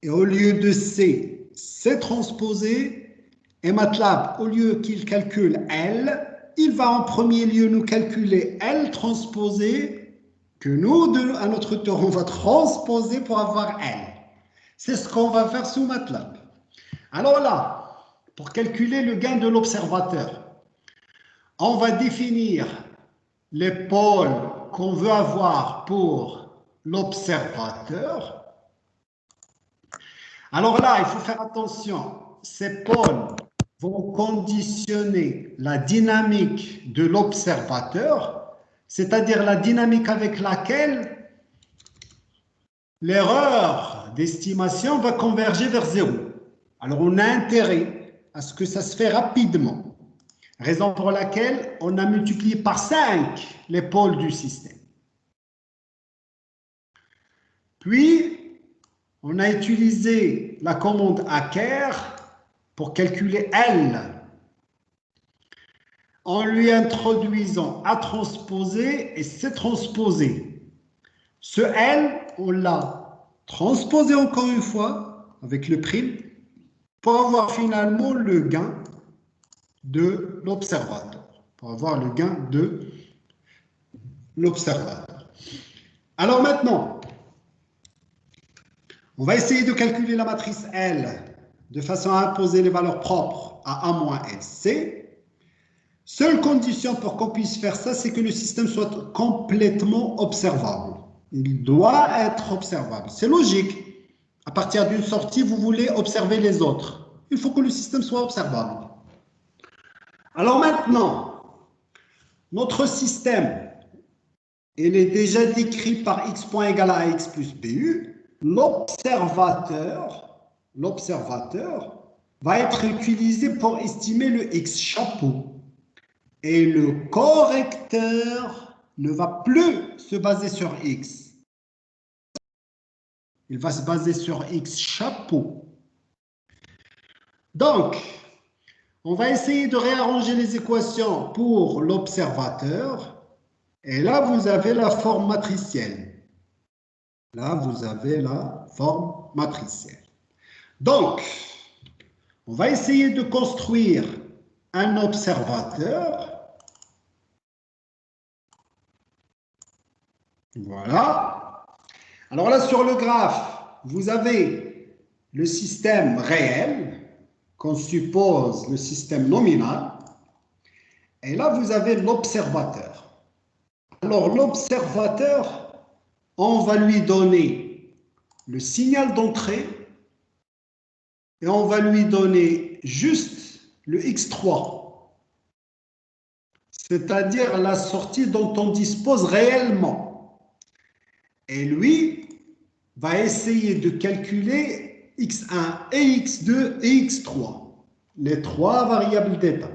et au lieu de C, C transposé, et MATLAB, au lieu qu'il calcule L, il va en premier lieu nous calculer L transposé, que nous, à notre tour, on va transposer pour avoir L. C'est ce qu'on va faire sous MATLAB. Alors là, pour calculer le gain de l'observateur, on va définir les pôles qu'on veut avoir pour l'observateur. Alors là, il faut faire attention, ces pôles vont conditionner la dynamique de l'observateur, c'est-à-dire la dynamique avec laquelle l'erreur d'estimation va converger vers 0. Alors on a intérêt à ce que ça se fait rapidement. Raison pour laquelle on a multiplié par 5 les pôles du système. Puis, on a utilisé la commande Hacker pour calculer L en lui introduisant A transposé et C transposé. Ce L, on l'a transposé encore une fois avec le prime pour avoir finalement le gain de l'observateur. Pour avoir le gain de l'observateur. Alors maintenant, on va essayer de calculer la matrice L de façon à imposer les valeurs propres à A-LC. Seule condition pour qu'on puisse faire ça, c'est que le système soit complètement observable. Il doit être observable. C'est logique. À partir d'une sortie, vous voulez observer les autres. Il faut que le système soit observable. Alors maintenant, notre système, il est déjà décrit par x point égal à x plus bu. L'observateur va être utilisé pour estimer le x chapeau. Et le correcteur ne va plus se baser sur x. Il va se baser sur x chapeau. Donc, on va essayer de réarranger les équations pour l'observateur. Et là, vous avez la forme matricielle. Là, vous avez la forme matricielle. Donc, on va essayer de construire un observateur. Voilà. Alors là, sur le graphe, vous avez le système réel, qu'on suppose le système nominal. Et là, vous avez l'observateur. Alors, l'observateur, on va lui donner le signal d'entrée et on va lui donner juste le X3, c'est-à-dire la sortie dont on dispose réellement. Et lui va essayer de calculer X1 et X2 et X3, les trois variables d'état.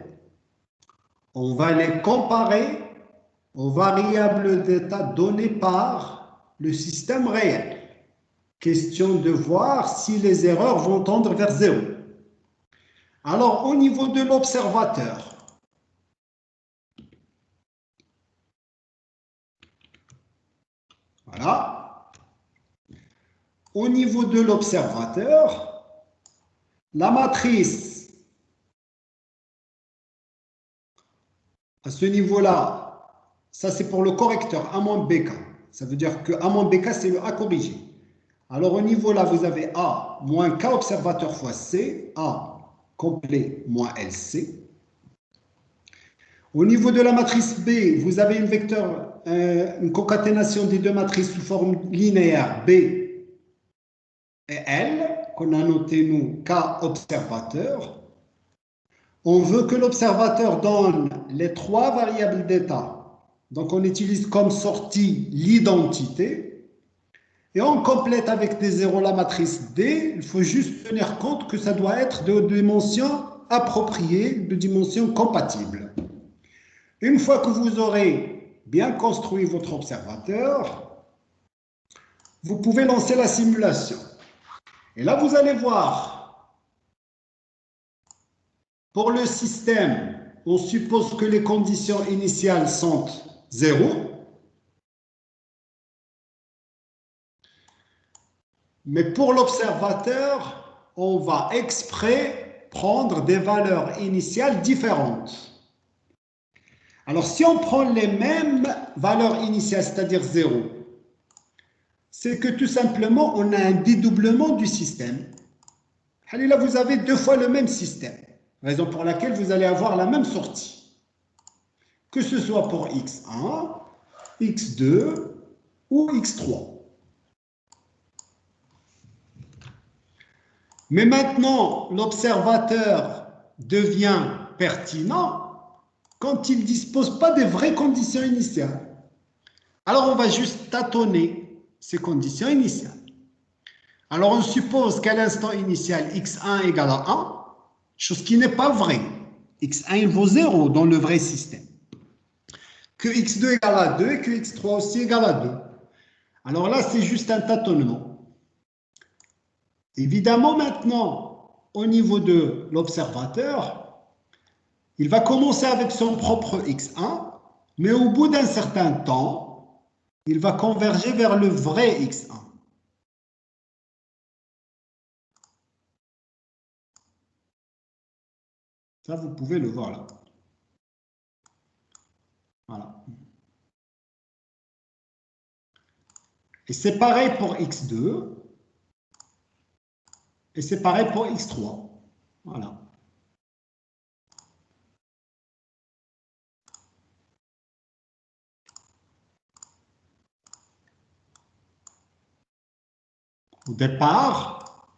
On va les comparer aux variables d'état données par le système réel. Question de voir si les erreurs vont tendre vers 0. Alors, au niveau de l'observateur, voilà. Au niveau de l'observateur, la matrice, à ce niveau-là, ça c'est pour le correcteur A moins BK. Ça veut dire que A moins BK, c'est le A corrigé. Alors au niveau là, vous avez A moins K observateur fois C, A complet moins LC. Au niveau de la matrice B, vous avez une concaténation des deux matrices sous forme linéaire B et L, qu'on a noté nous K observateur. On veut que l'observateur donne les trois variables d'état. Donc on utilise comme sortie l'identité. Et on complète avec des zéros la matrice D. Il faut juste tenir compte que ça doit être de dimensions appropriées, de dimensions compatibles. Une fois que vous aurez bien construit votre observateur, vous pouvez lancer la simulation. Et là, vous allez voir, pour le système, on suppose que les conditions initiales sont 0. Mais pour l'observateur, on va exprès prendre des valeurs initiales différentes. Alors, si on prend les mêmes valeurs initiales, c'est-à-dire 0, c'est que tout simplement, on a un dédoublement du système. Allez, là, vous avez deux fois le même système, raison pour laquelle vous allez avoir la même sortie. Que ce soit pour X1, X2 ou X3. Mais maintenant, l'observateur devient pertinent quand il ne dispose pas des vraies conditions initiales. Alors, on va juste tâtonner ces conditions initiales. Alors, on suppose qu'à l'instant initial, x1 égale à 1, chose qui n'est pas vraie. x1, il vaut 0 dans le vrai système. Que x2 égale à 2 et que x3 aussi égale à 2. Alors là, c'est juste un tâtonnement. Évidemment, maintenant, au niveau de l'observateur, il va commencer avec son propre x1, mais au bout d'un certain temps, il va converger vers le vrai x1. Ça, vous pouvez le voir là. Voilà. Et c'est pareil pour x2. Et c'est pareil pour x3. Voilà. Au départ,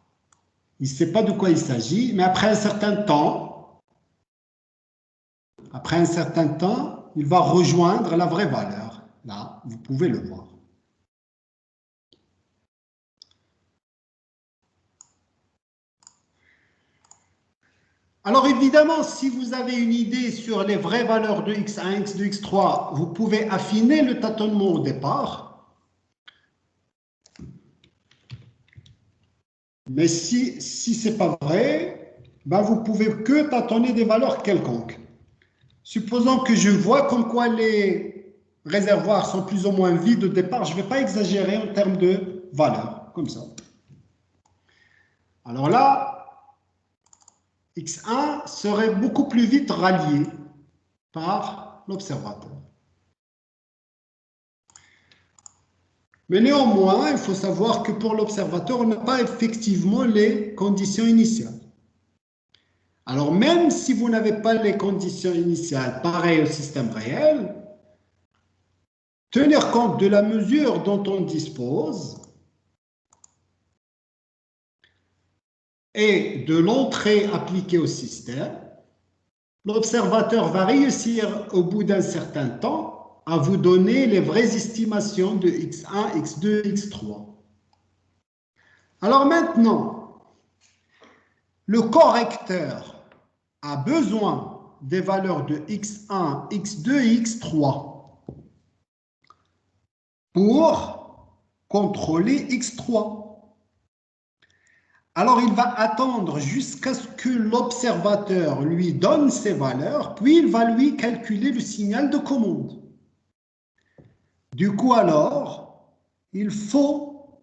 il ne sait pas de quoi il s'agit, mais après un certain temps, il va rejoindre la vraie valeur. Là, vous pouvez le voir. Alors évidemment, si vous avez une idée sur les vraies valeurs de x1, x2, x3, vous pouvez affiner le tâtonnement au départ. Mais si ce n'est pas vrai, ben vous pouvez que tâtonner des valeurs quelconques. Supposons que je vois comme quoi les réservoirs sont plus ou moins vides au départ, je ne vais pas exagérer en termes de valeurs, comme ça. Alors là, x1 serait beaucoup plus vite rallié par l'observateur. Mais néanmoins, il faut savoir que pour l'observateur, on n'a pas effectivement les conditions initiales. Alors, même si vous n'avez pas les conditions initiales pareilles au système réel, tenir compte de la mesure dont on dispose et de l'entrée appliquée au système, l'observateur va réussir au bout d'un certain temps à vous donner les vraies estimations de x1, x2, x3. Alors maintenant, le correcteur a besoin des valeurs de x1, x2 et x3 pour contrôler x3. Alors, il va attendre jusqu'à ce que l'observateur lui donne ces valeurs, puis il va lui calculer le signal de commande. Du coup, alors, il faut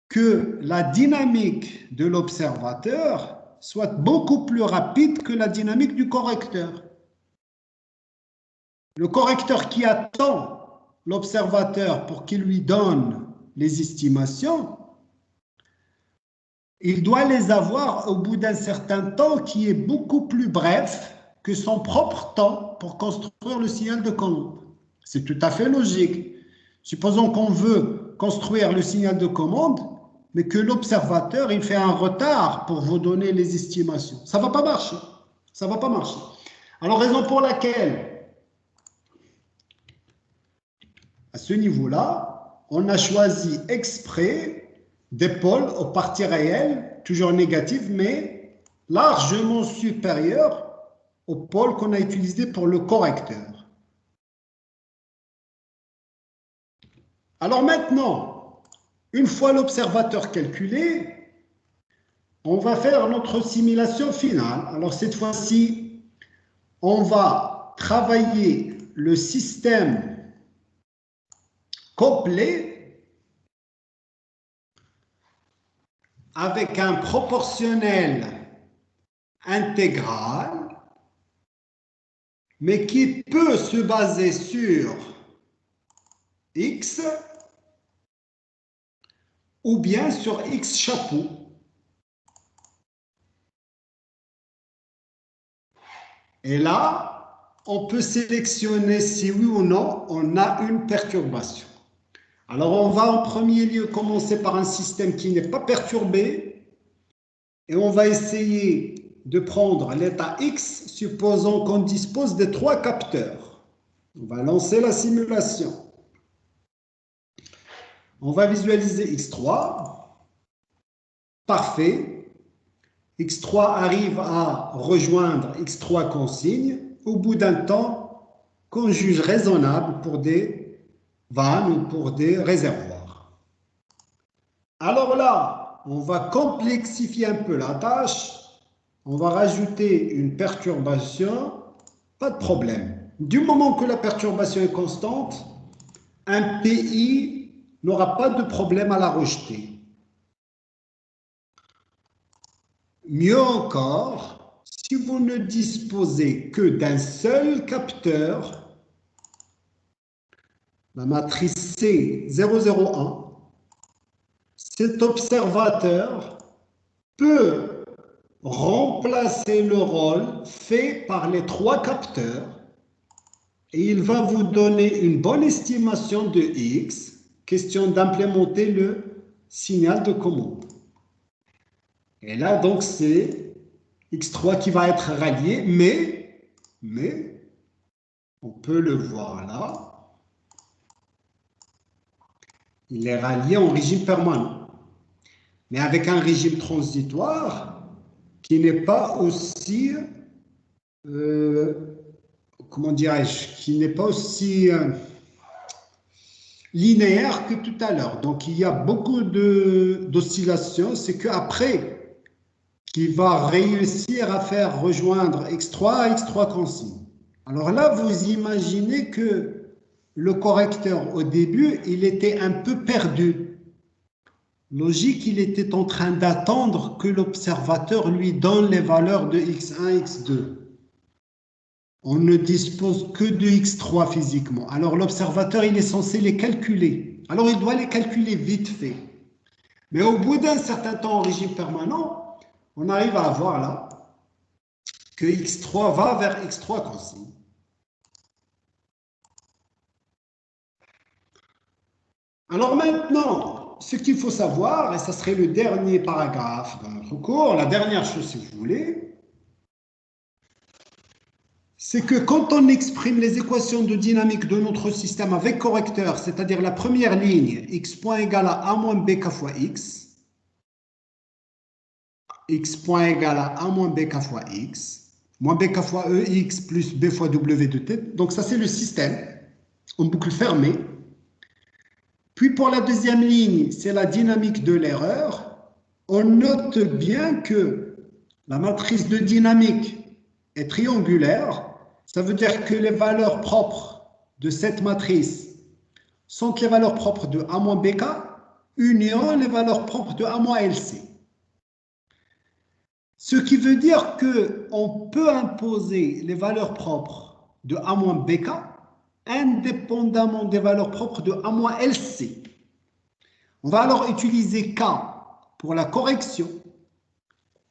que la dynamique de l'observateur soit beaucoup plus rapide que la dynamique du correcteur. Le correcteur qui attend l'observateur pour qu'il lui donne les estimations, il doit les avoir au bout d'un certain temps qui est beaucoup plus bref que son propre temps pour construire le signal de commande. C'est tout à fait logique. Supposons qu'on veut construire le signal de commande, mais que l'observateur, il fait un retard pour vous donner les estimations. Ça ne va pas marcher. Ça ne va pas marcher. Alors, raison pour laquelle, à ce niveau-là, on a choisi exprès des pôles aux parties réelles, toujours négatives, mais largement supérieurs aux pôles qu'on a utilisés pour le correcteur. Alors maintenant, une fois l'observateur calculé, on va faire notre simulation finale. Alors cette fois-ci, on va travailler le système complet avec un proportionnel intégral, mais qui peut se baser sur x ou bien sur x chapeau. Et là, on peut sélectionner si oui ou non on a une perturbation. Alors, on va en premier lieu commencer par un système qui n'est pas perturbé et on va essayer de prendre l'état X, supposons qu'on dispose des 3 capteurs. On va lancer la simulation. On va visualiser X3. Parfait. X3 arrive à rejoindre X3 consigne au bout d'un temps qu'on juge raisonnable pour des vannes ou pour des réservoirs. Alors là, on va complexifier un peu la tâche. On va rajouter une perturbation. Pas de problème. Du moment que la perturbation est constante, un PI n'aura pas de problème à la rejeter. Mieux encore, si vous ne disposez que d'un seul capteur, la matrice C001, cet observateur peut remplacer le rôle fait par les 3 capteurs et il va vous donner une bonne estimation de X, question d'implémenter le signal de commande. Et là, donc, c'est X3 qui va être rallié, mais on peut le voir là. Il est rallié en régime permanent, mais avec un régime transitoire qui n'est pas aussi, comment dirais-je, qui n'est pas aussi linéaire que tout à l'heure. Donc, il y a beaucoup d'oscillations. C'est qu'après qu'il va réussir à faire rejoindre X3 à X3 consigne. Alors là, vous imaginez que le correcteur, au début, il était un peu perdu. Logique, il était en train d'attendre que l'observateur lui donne les valeurs de X1, X2. On ne dispose que de X3 physiquement. Alors l'observateur, il est censé les calculer. Alors il doit les calculer vite fait. Mais au bout d'un certain temps en régime permanent, on arrive à avoir là que x3 va vers x3 consigne. Alors maintenant, ce qu'il faut savoir, et ça serait le dernier paragraphe dans notre cours, la dernière chose si vous voulez, c'est que quand on exprime les équations de dynamique de notre système avec correcteur, c'est-à-dire la première ligne, x point égale à a moins bk fois x point égale à a moins bk fois x, moins bk fois ex plus b fois w de t, donc ça c'est le système, en boucle fermée. Puis pour la deuxième ligne, c'est la dynamique de l'erreur. On note bien que la matrice de dynamique est triangulaire. Ça veut dire que les valeurs propres de cette matrice sont les valeurs propres de A moins BK, union les valeurs propres de A moins LC. Ce qui veut dire qu'on peut imposer les valeurs propres de A moins BK indépendamment des valeurs propres de A moins LC. On va alors utiliser K pour la correction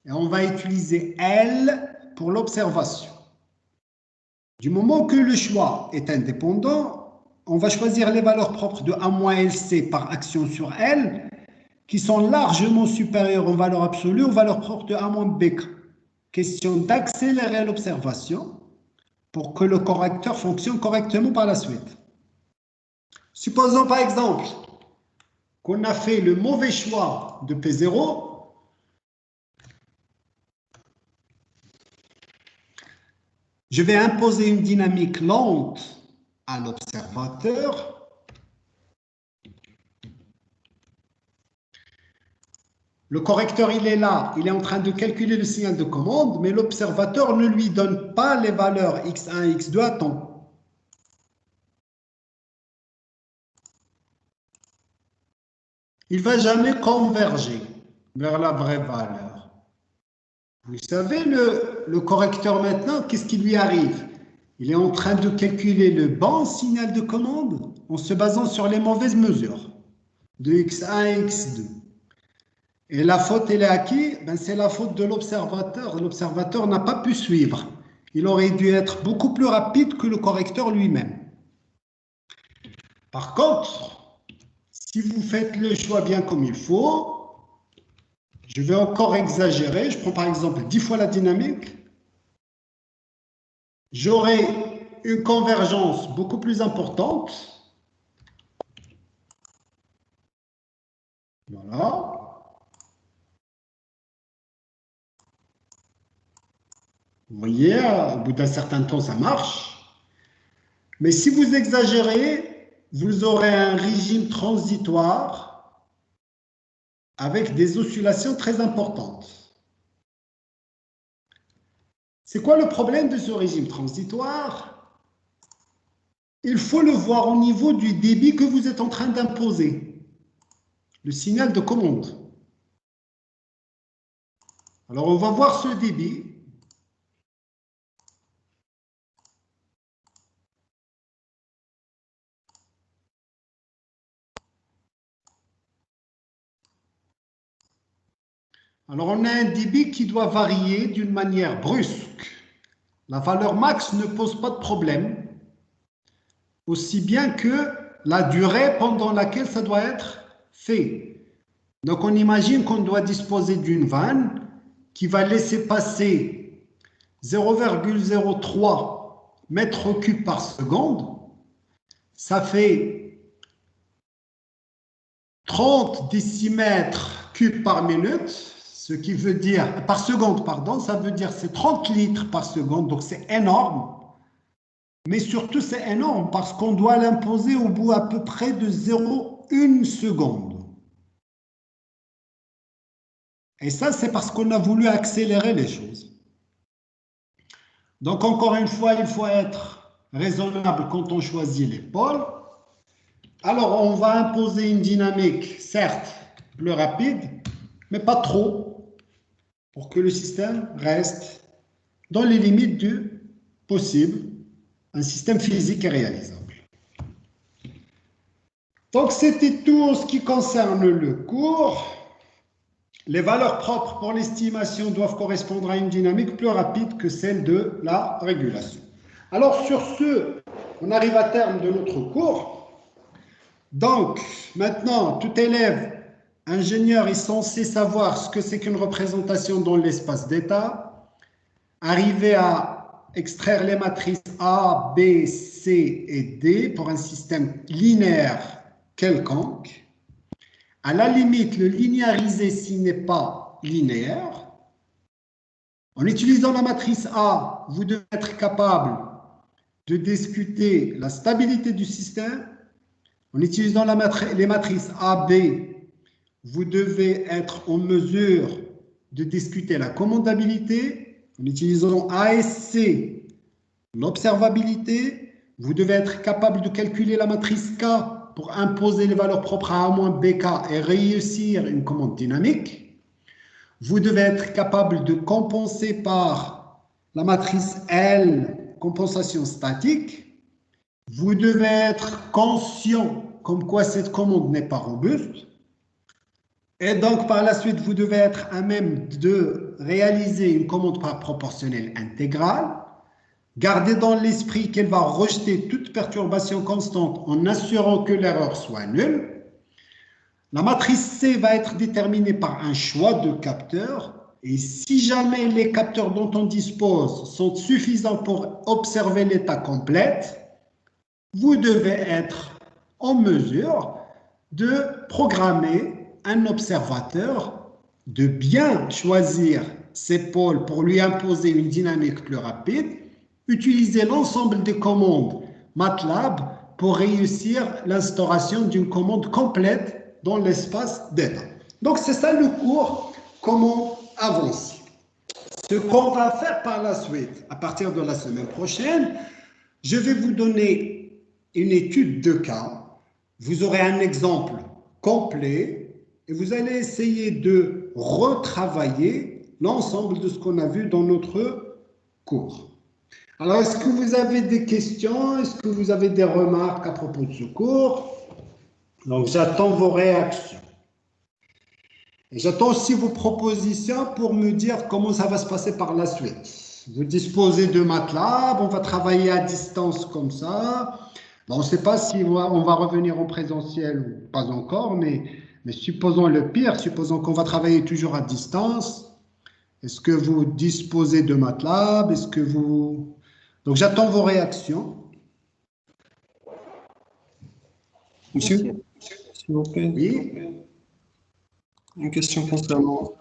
et on va utiliser L pour l'observation. Du moment que le choix est indépendant, on va choisir les valeurs propres de A moins LC par action sur L qui sont largement supérieures en valeur absolue aux valeurs propres de A moins BK. Question d'accélérer l'observation pour que le correcteur fonctionne correctement par la suite. Supposons par exemple qu'on a fait le mauvais choix de P0, je vais imposer une dynamique lente à l'observateur. Le correcteur, il est là, il est en train de calculer le signal de commande, mais l'observateur ne lui donne pas les valeurs x1 et x2 à temps. Il ne va jamais converger vers la vraie valeur. Vous savez, le correcteur maintenant, qu'est-ce qui lui arrive? Il est en train de calculer le bon signal de commande en se basant sur les mauvaises mesures de x1 et x2. Et la faute, elle est à qui? Ben, c'est la faute de l'observateur. L'observateur n'a pas pu suivre. Il aurait dû être beaucoup plus rapide que le correcteur lui-même. Par contre, si vous faites le choix bien comme il faut, je vais encore exagérer. Je prends par exemple 10 fois la dynamique. J'aurai une convergence beaucoup plus importante. Voilà. Vous voyez, au bout d'un certain temps, ça marche. Mais si vous exagérez, vous aurez un régime transitoire avec des oscillations très importantes. C'est quoi le problème de ce régime transitoire? Il faut le voir au niveau du débit que vous êtes en train d'imposer, le signal de commande. Alors, on va voir ce débit. Alors, on a un débit qui doit varier d'une manière brusque. La valeur max ne pose pas de problème, aussi bien que la durée pendant laquelle ça doit être fait. Donc, on imagine qu'on doit disposer d'une vanne qui va laisser passer 0,03 mètres cubes par seconde. Ça fait 30 décimètres cubes par minute, ce qui veut dire, par seconde, pardon, ça veut dire c'est 30 litres par seconde, donc c'est énorme. Mais surtout, c'est énorme parce qu'on doit l'imposer au bout à peu près de 0,1 seconde. Et ça, c'est parce qu'on a voulu accélérer les choses. Donc, encore une fois, il faut être raisonnable quand on choisit les pôles. Alors, on va imposer une dynamique, certes, plus rapide, mais pas trop, pour que le système reste dans les limites du possible, un système physique et réalisable. Donc, c'était tout en ce qui concerne le cours. Les valeurs propres pour l'estimation doivent correspondre à une dynamique plus rapide que celle de la régulation. Alors, sur ce, on arrive à terme de notre cours. Donc, maintenant, tout élève ingénieur est censé savoir ce que c'est qu'une représentation dans l'espace d'état, arriver à extraire les matrices A, B, C et D pour un système linéaire quelconque. À la limite, le linéariser s'il n'est pas linéaire. En utilisant la matrice A, vous devez être capable de discuter la stabilité du système. En utilisant les matrices A, B, vous devez être en mesure de discuter la commandabilité. En utilisant A et C, l'observabilité. Vous devez être capable de calculer la matrice K pour imposer les valeurs propres à A moins BK et réussir une commande dynamique. Vous devez être capable de compenser par la matrice L, compensation statique. Vous devez être conscient comme quoi cette commande n'est pas robuste. Et donc, par la suite, vous devez être à même de réaliser une commande par proportionnelle intégrale. Gardez dans l'esprit qu'elle va rejeter toute perturbation constante en assurant que l'erreur soit nulle. La matrice C va être déterminée par un choix de capteurs. Et si jamais les capteurs dont on dispose sont suffisants pour observer l'état complet, vous devez être en mesure de programmer un observateur, de bien choisir ses pôles pour lui imposer une dynamique plus rapide, utiliser l'ensemble des commandes MATLAB pour réussir l'instauration d'une commande complète dans l'espace d'état. Donc c'est ça le cours, comment avancer. Ce qu'on va faire par la suite, à partir de la semaine prochaine, je vais vous donner une étude de cas. Vous aurez un exemple complet et vous allez essayer de retravailler l'ensemble de ce qu'on a vu dans notre cours. Alors, est-ce que vous avez des questions? Est-ce que vous avez des remarques à propos de ce cours? Donc, j'attends vos réactions. Et j'attends aussi vos propositions pour me dire comment ça va se passer par la suite. Vous disposez de MATLAB, on va travailler à distance comme ça. Bon, on ne sait pas si on va revenir en présentiel ou pas encore, mais supposons le pire, supposons qu'on va travailler toujours à distance. Est-ce que vous disposez de MATLAB? Est-ce que vous... Donc, j'attends vos réactions. Monsieur, s'il vous plaît, Oui. une question concernant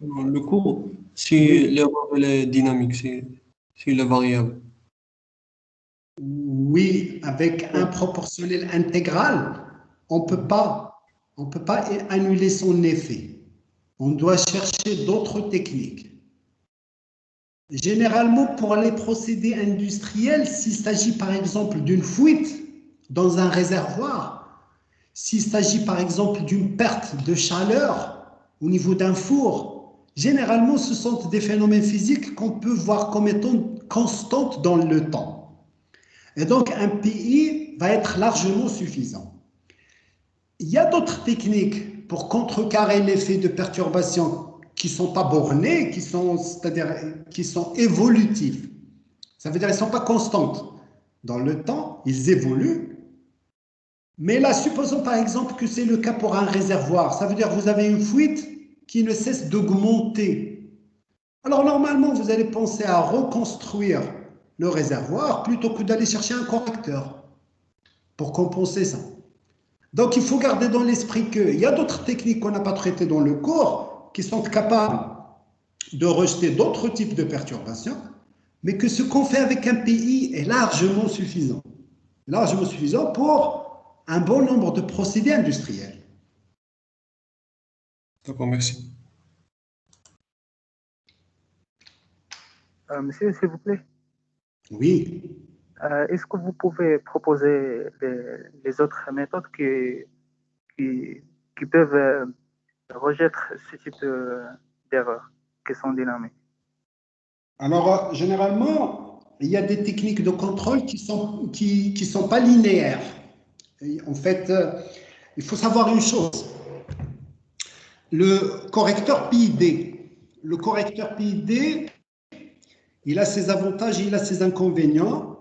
le cours. Si l'erreur elle est dynamique, si elle est variable. Oui, avec un proportionnel intégral, on ne peut pas annuler son effet. On doit chercher d'autres techniques. Généralement, pour les procédés industriels, s'il s'agit par exemple d'une fuite dans un réservoir, s'il s'agit par exemple d'une perte de chaleur au niveau d'un four, généralement, ce sont des phénomènes physiques qu'on peut voir comme étant constantes dans le temps. Et donc, un PI va être largement suffisant. Il y a d'autres techniques pour contrecarrer l'effet de perturbation qui ne sont pas bornées, c'est-à-dire qui sont évolutives. Ça veut dire qu'elles ne sont pas constantes. Dans le temps, ils évoluent. Mais là, supposons par exemple que c'est le cas pour un réservoir. Ça veut dire que vous avez une fuite qui ne cesse d'augmenter. Alors normalement, vous allez penser à reconstruire le réservoir plutôt que d'aller chercher un correcteur pour compenser ça. Donc il faut garder dans l'esprit qu'il y a d'autres techniques qu'on n'a pas traitées dans le cours qui sont capables de rejeter d'autres types de perturbations, mais que ce qu'on fait avec un PI est largement suffisant. Largement suffisant pour un bon nombre de procédés industriels. D'accord, merci. Monsieur, s'il vous plaît. Oui. Est-ce que vous pouvez proposer les autres méthodes qui peuvent rejeter ce type d'erreurs qui sont dynamiques? Alors, généralement, il y a des techniques de contrôle qui sont pas linéaires. Et en fait, il faut savoir une chose. Le correcteur PID. Le correcteur PID, il a ses avantages et il a ses inconvénients.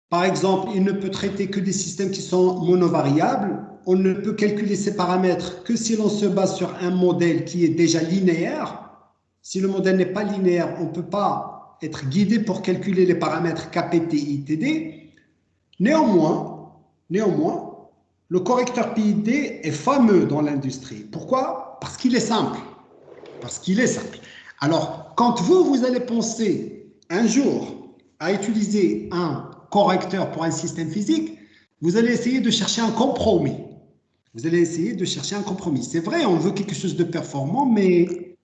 Par exemple, il ne peut traiter que des systèmes qui sont monovariables. On ne peut calculer ces paramètres que si l'on se base sur un modèle qui est déjà linéaire. Si le modèle n'est pas linéaire, on ne peut pas être guidé pour calculer les paramètres KPT, ITD. Néanmoins, le correcteur PID est fameux dans l'industrie. Pourquoi? Parce qu'il est simple. Alors, quand vous allez penser un jour à utiliser un correcteur pour un système physique, vous allez essayer de chercher un compromis. C'est vrai, on veut quelque chose de performant, mais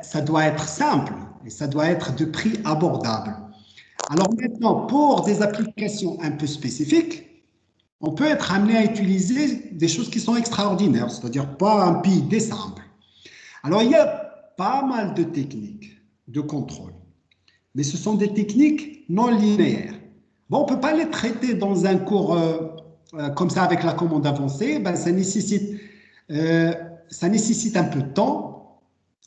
ça doit être simple et ça doit être de prix abordable. Alors maintenant, pour des applications un peu spécifiques, on peut être amené à utiliser des choses qui sont extraordinaires, c'est-à-dire pas un PID simple. Alors, il y a pas mal de techniques de contrôle, mais ce sont des techniques non linéaires. Bon, on ne peut pas les traiter dans un cours comme ça avec la commande avancée, ça nécessite un peu de temps,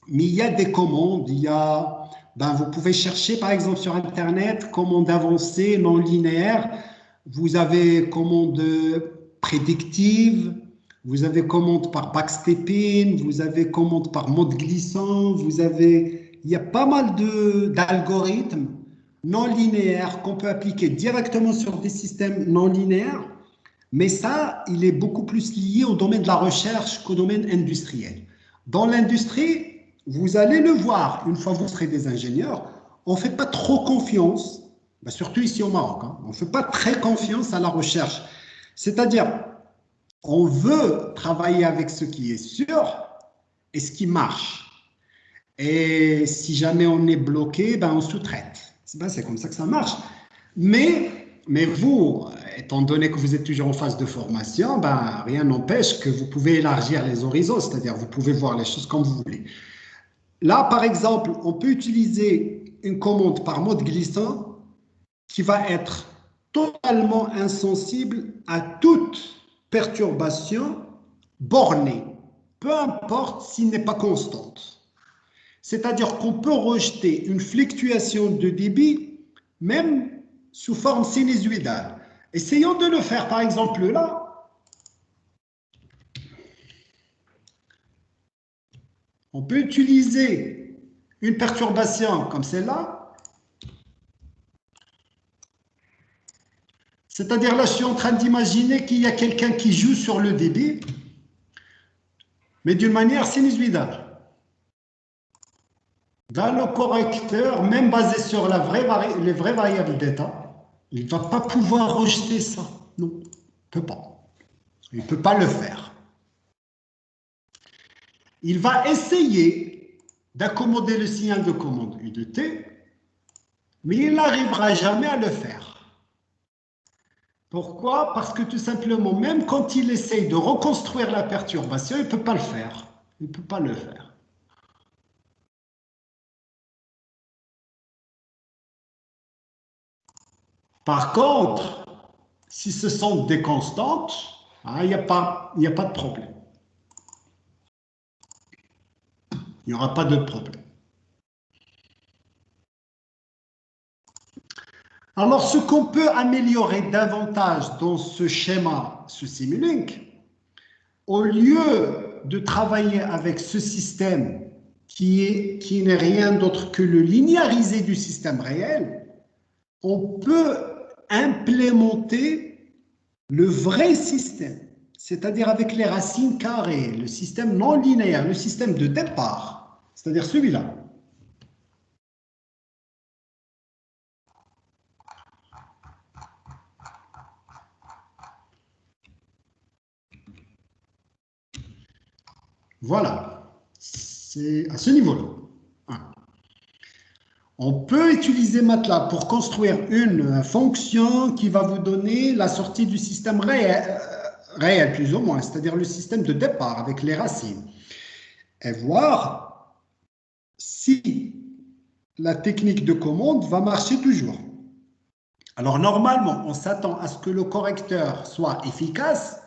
mais il y a des commandes, vous pouvez chercher par exemple sur Internet, commande avancée non linéaire, vous avez commande prédictive, vous avez commande par backstepping, vous avez commande par mode glissant, il y a pas mal d'algorithmes non linéaires qu'on peut appliquer directement sur des systèmes non linéaires, mais ça, il est beaucoup plus lié au domaine de la recherche qu'au domaine industriel. Dans l'industrie, vous allez le voir, une fois que vous serez des ingénieurs, on ne fait pas trop confiance, surtout ici au Maroc, on ne fait pas très confiance à la recherche. C'est-à-dire, on veut travailler avec ce qui est sûr et ce qui marche. Et si jamais on est bloqué, on sous-traite. C'est comme ça que ça marche. Mais vous, étant donné que vous êtes toujours en phase de formation, rien n'empêche que vous pouvez élargir les horizons, c'est-à-dire vous pouvez voir les choses comme vous voulez. Là, par exemple, on peut utiliser une commande par mode glissant qui va être totalement insensible à toute perturbation bornée, peu importe s'il n'est pas constante. C'est-à-dire qu'on peut rejeter une fluctuation de débit même sous forme sinusoïdale. Essayons de le faire, par exemple, là. On peut utiliser une perturbation comme celle-là. C'est-à-dire là, je suis en train d'imaginer qu'il y a quelqu'un qui joue sur le débit, mais d'une manière sinusoïdale. Dans le correcteur, même basé sur les vraies variables d'état, il ne va pas pouvoir rejeter ça. Non, il ne peut pas. Il ne peut pas le faire. Il va essayer d'accommoder le signal de commande U de T, mais il n'arrivera jamais à le faire. Pourquoi? Parce que tout simplement, même quand il essaye de reconstruire la perturbation, il ne peut pas le faire. Il ne peut pas le faire. Par contre, si ce sont des constantes, il n'y a pas de problème. Il n'y aura pas de problème. Alors, ce qu'on peut améliorer davantage dans ce schéma, ce Simulink, au lieu de travailler avec ce système qui n'est rien d'autre que le linéarisé du système réel, on peut implémenter le vrai système, c'est-à-dire avec les racines carrées, le système non linéaire, le système de départ, c'est-à-dire celui-là. Voilà, c'est à ce niveau-là. On peut utiliser MATLAB pour construire une fonction qui va vous donner la sortie du système réel plus ou moins, c'est-à-dire le système de départ avec les racines. Et voir si la technique de commande va marcher toujours. Alors normalement, on s'attend à ce que le correcteur soit efficace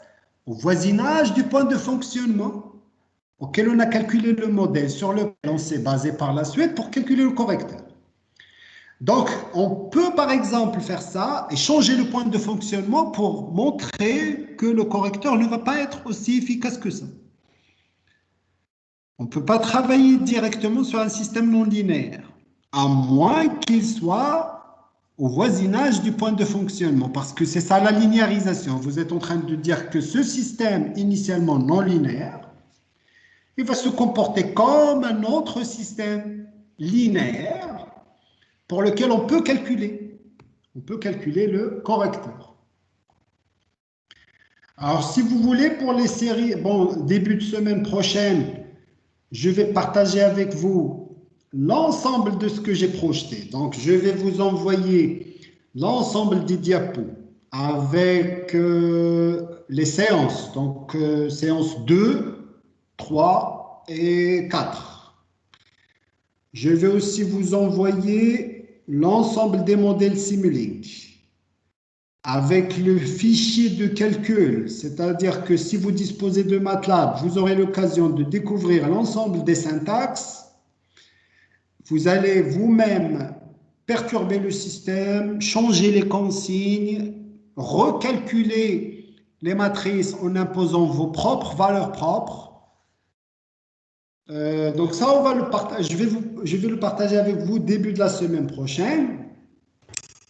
au voisinage du point de fonctionnement. auquel on a calculé le modèle sur lequel on s'est basé par la suite pour calculer le correcteur. Donc, on peut par exemple faire ça et changer le point de fonctionnement pour montrer que le correcteur ne va pas être aussi efficace que ça. On ne peut pas travailler directement sur un système non linéaire, à moins qu'il soit au voisinage du point de fonctionnement, parce que c'est ça la linéarisation. Vous êtes en train de dire que ce système initialement non linéaire, il va se comporter comme un autre système linéaire pour lequel on peut calculer. On peut calculer le correcteur. Alors, si vous voulez, pour les séries, bon, début de semaine prochaine, je vais partager avec vous l'ensemble de ce que j'ai projeté. Donc, je vais vous envoyer l'ensemble des diapos avec les séances. Donc, séances 2, 3 et 4. Je vais aussi vous envoyer l'ensemble des modèles Simulink avec le fichier de calcul, c'est-à-dire que si vous disposez de MATLAB, vous aurez l'occasion de découvrir l'ensemble des syntaxes. Vous allez vous-même perturber le système, changer les consignes, recalculer les matrices en imposant vos propres valeurs propres. Donc ça, on va le partager. Je vais le partager avec vous début de la semaine prochaine.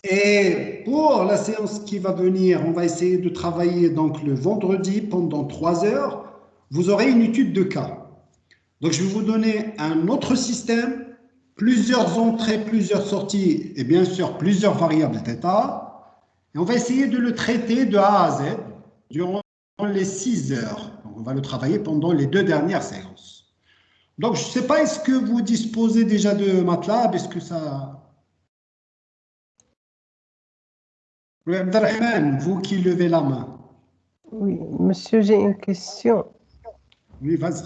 Et pour la séance qui va venir, on va essayer de travailler donc le vendredi pendant 3 heures. Vous aurez une étude de cas. Donc je vais vous donner un autre système, plusieurs entrées, plusieurs sorties et bien sûr plusieurs variables θ. Et on va essayer de le traiter de A à Z durant les 6 heures. Donc, on va le travailler pendant les 2 dernières séances. Donc je ne sais pas, est-ce que vous disposez déjà de MATLAB? Est-ce que ça... Oui, Abdelrahman, vous qui levez la main. Oui, monsieur, j'ai une question. Oui, vas-y.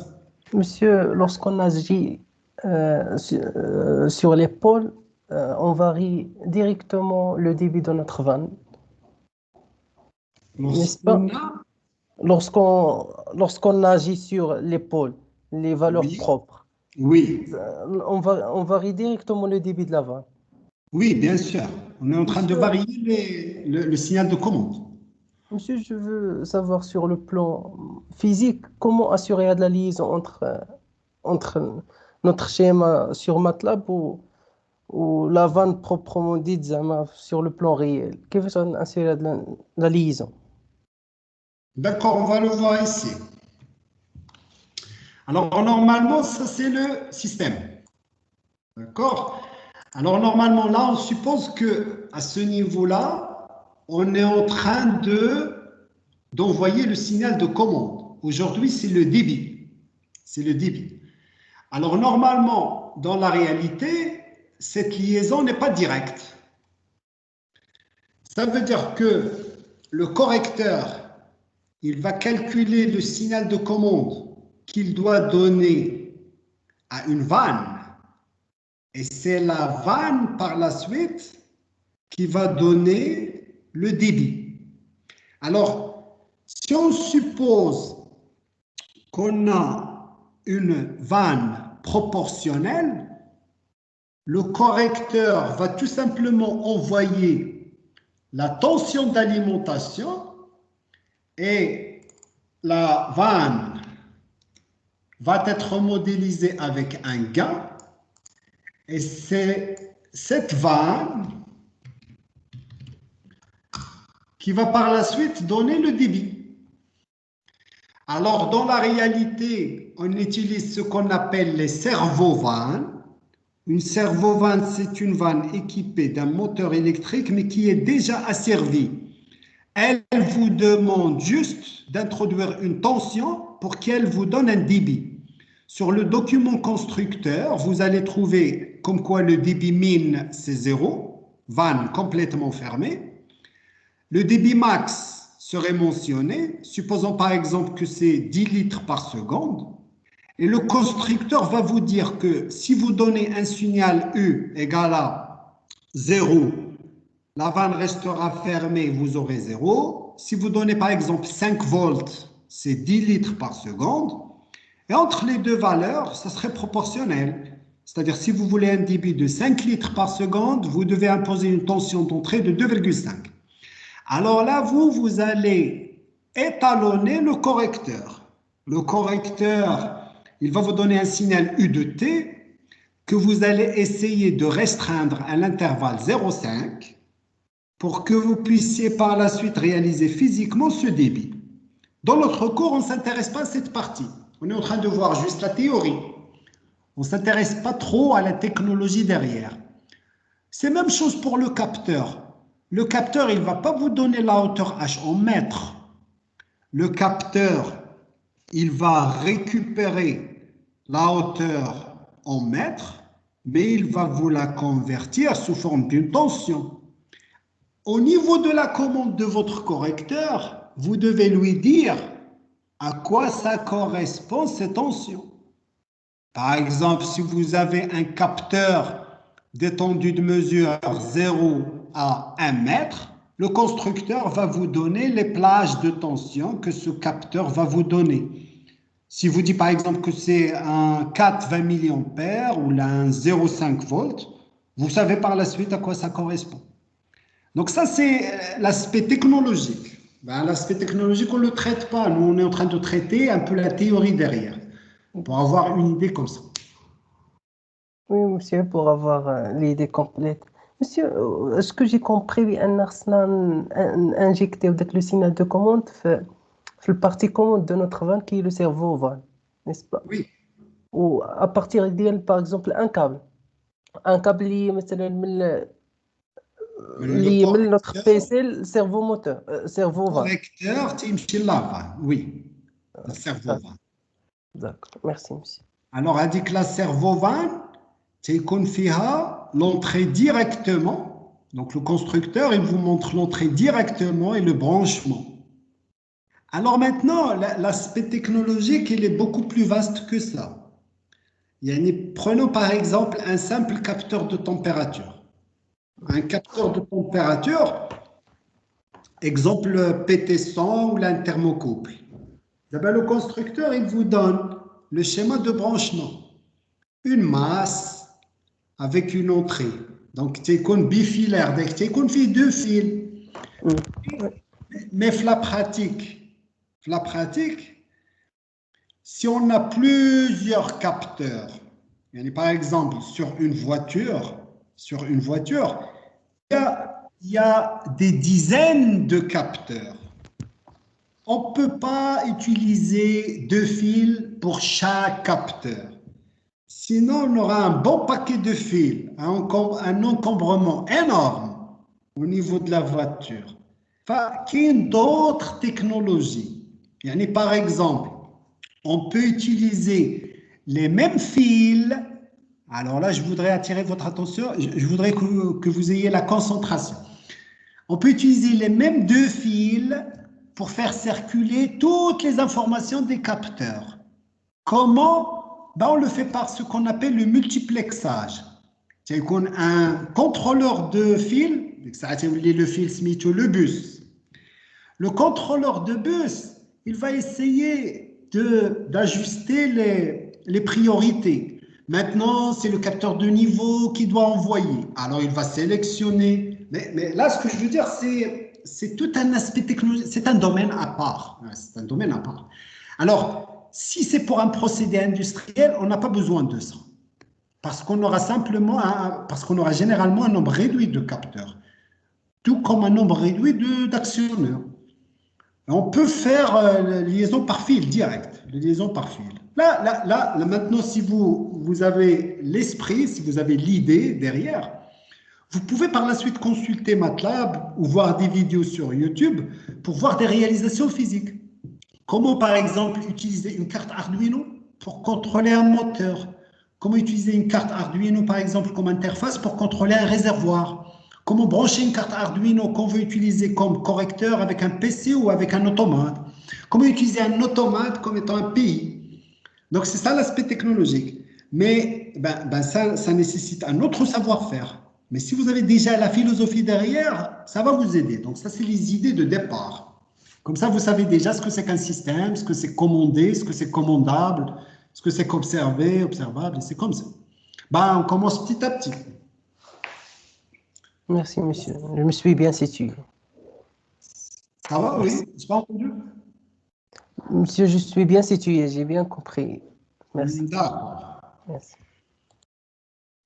Monsieur, lorsqu'on agit sur l'épaule, on varie directement le débit de notre vanne. N'est-ce pas? Lorsqu'on agit sur l'épaule, les valeurs Oui. propres, Oui. on varie directement le débit de la vanne. Oui, bien sûr. On est en train de varier le signal de commande. Monsieur, je veux savoir sur le plan physique, comment assurer de la liaison entre notre schéma sur MATLAB ou la vanne proprement dite sur le plan réel. Qu'est-ce qu'on assurer de la liaison? D'accord, on va le voir ici. Alors, normalement, ça, c'est le système. D'accord? Alors, normalement, là, on suppose qu'à ce niveau-là, on est en train d'envoyer le signal de commande. Aujourd'hui, c'est le débit. C'est le débit. Alors, normalement, dans la réalité, cette liaison n'est pas directe. Ça veut dire que le correcteur, il va calculer le signal de commande qu'il doit donner à une vanne. Et c'est la vanne, par la suite, qui va donner le débit. Alors, si on suppose qu'on a une vanne proportionnelle, le correcteur va tout simplement envoyer la tension d'alimentation et la vanne va être modélisée avec un gain. Et c'est cette vanne qui va par la suite donner le débit. Alors, dans la réalité, on utilise ce qu'on appelle les servovannes. Une servovanne, c'est une vanne équipée d'un moteur électrique, mais qui est déjà asservie. Elle vous demande juste d'introduire une tension pour qu'elle vous donne un débit. Sur le document constructeur, vous allez trouver comme quoi le débit min, c'est 0, vanne complètement fermée. Le débit max serait mentionné, supposons par exemple que c'est 10 litres par seconde. Et le constructeur va vous dire que si vous donnez un signal U égale à 0, la vanne restera fermée, vous aurez 0. Si vous donnez par exemple 5 volts, c'est 10 litres par seconde. Et entre les deux valeurs, ça serait proportionnel. C'est-à-dire, si vous voulez un débit de 5 litres par seconde, vous devez imposer une tension d'entrée de 2,5. Alors là, vous allez étalonner le correcteur. Le correcteur, il va vous donner un signal U de T que vous allez essayer de restreindre à l'intervalle 0,5 pour que vous puissiez par la suite réaliser physiquement ce débit. Dans notre cours, on ne s'intéresse pas à cette partie. On est en train de voir juste la théorie. On ne s'intéresse pas trop à la technologie derrière. C'est la même chose pour le capteur. Le capteur, il ne va pas vous donner la hauteur H en mètres. Le capteur, il va récupérer la hauteur en mètres, mais il va vous la convertir sous forme d'une tension. Au niveau de la commande de votre correcteur, vous devez lui dire à quoi ça correspond cette tension. Par exemple, si vous avez un capteur d'étendue de mesure 0 à 1 mètre, le constructeur va vous donner les plages de tension que ce capteur va vous donner. Si vous dites par exemple que c'est un 4 20 mA ou un 0,5 volts, vous savez par la suite à quoi ça correspond. Donc ça, c'est l'aspect technologique. L'aspect technologique, on ne le traite pas. Nous, on est en train de traiter un peu la théorie derrière, pour avoir une idée comme ça. Oui, monsieur, pour avoir l'idée complète. Monsieur, est-ce que j'ai compris un arsenal injecté avec le signal de commande fait la partie commande de notre van qui est le cerveau van, n'est-ce pas? Oui. Ou à partir d'elle, par exemple, un câble. Un câble lié مثلا من notre PC, le cerveau moteur, cerveau van. Correcteur, تمشي لافان. Oui. Le cerveau van. D'accord, merci monsieur. Alors, a dit que la cerveau van, تيكون فيها l'entrée directement. Donc, le constructeur, il vous montre l'entrée directement et le branchement. Alors maintenant, l'aspect technologique, il est beaucoup plus vaste que ça. Prenons par exemple un simple capteur de température. Un capteur de température, exemple PT100 ou un thermocouple. Le constructeur, il vous donne le schéma de branchement. Une masse avec une entrée. Donc, c'est comme bifilaire. C'est comme deux fils. Mais la pratique, si on a plusieurs capteurs, par exemple sur une voiture, il y a des dizaines de capteurs. On ne peut pas utiliser deux fils pour chaque capteur. Sinon, on aura un bon paquet de fils, un encombrement énorme au niveau de la voiture. Il y a d'autres technologies. Par exemple, on peut utiliser les mêmes fils. Alors là, je voudrais attirer votre attention. Je voudrais que vous ayez la concentration. On peut utiliser les mêmes deux fils pour faire circuler toutes les informations des capteurs. Comment? On le fait par ce qu'on appelle le multiplexage. C'est un contrôleur de fil, le fil le bus. Le contrôleur de bus, il va essayer d'ajuster les priorités. Maintenant, c'est le capteur de niveau qui doit envoyer. Alors, il va sélectionner. Mais là, ce que je veux dire, c'est tout un aspect technologique. C'est un domaine à part. C'est un domaine à part. Alors, si c'est pour un procédé industriel, on n'a pas besoin de ça. Parce qu'on aura généralement un nombre réduit de capteurs. Tout comme un nombre réduit d'actionneurs. On peut faire liaison par fil direct, liaison par fil. Là, maintenant, si vous avez l'esprit, si vous avez l'idée derrière, vous pouvez par la suite consulter MATLAB ou voir des vidéos sur YouTube pour voir des réalisations physiques. Comment, par exemple, utiliser une carte Arduino pour contrôler un moteur? Comment utiliser une carte Arduino, par exemple, comme interface pour contrôler un réservoir? Comment brancher une carte Arduino qu'on veut utiliser comme correcteur avec un PC ou avec un automate? Comment utiliser un automate comme étant un PI? Donc, c'est ça l'aspect technologique. Mais ça nécessite un autre savoir-faire. Mais si vous avez déjà la philosophie derrière, ça va vous aider. Donc, ça, c'est les idées de départ. Comme ça, vous savez déjà ce que c'est qu'un système, ce que c'est commandé, ce que c'est commandable. Parce que c'est qu'observer, observable, et c'est comme ça. Ben, on commence petit à petit. Merci, monsieur. Je me suis bien situé. Ça va, oui? C'est pas entendu? Monsieur, je suis bien situé, j'ai bien compris. Merci. D'accord. Merci.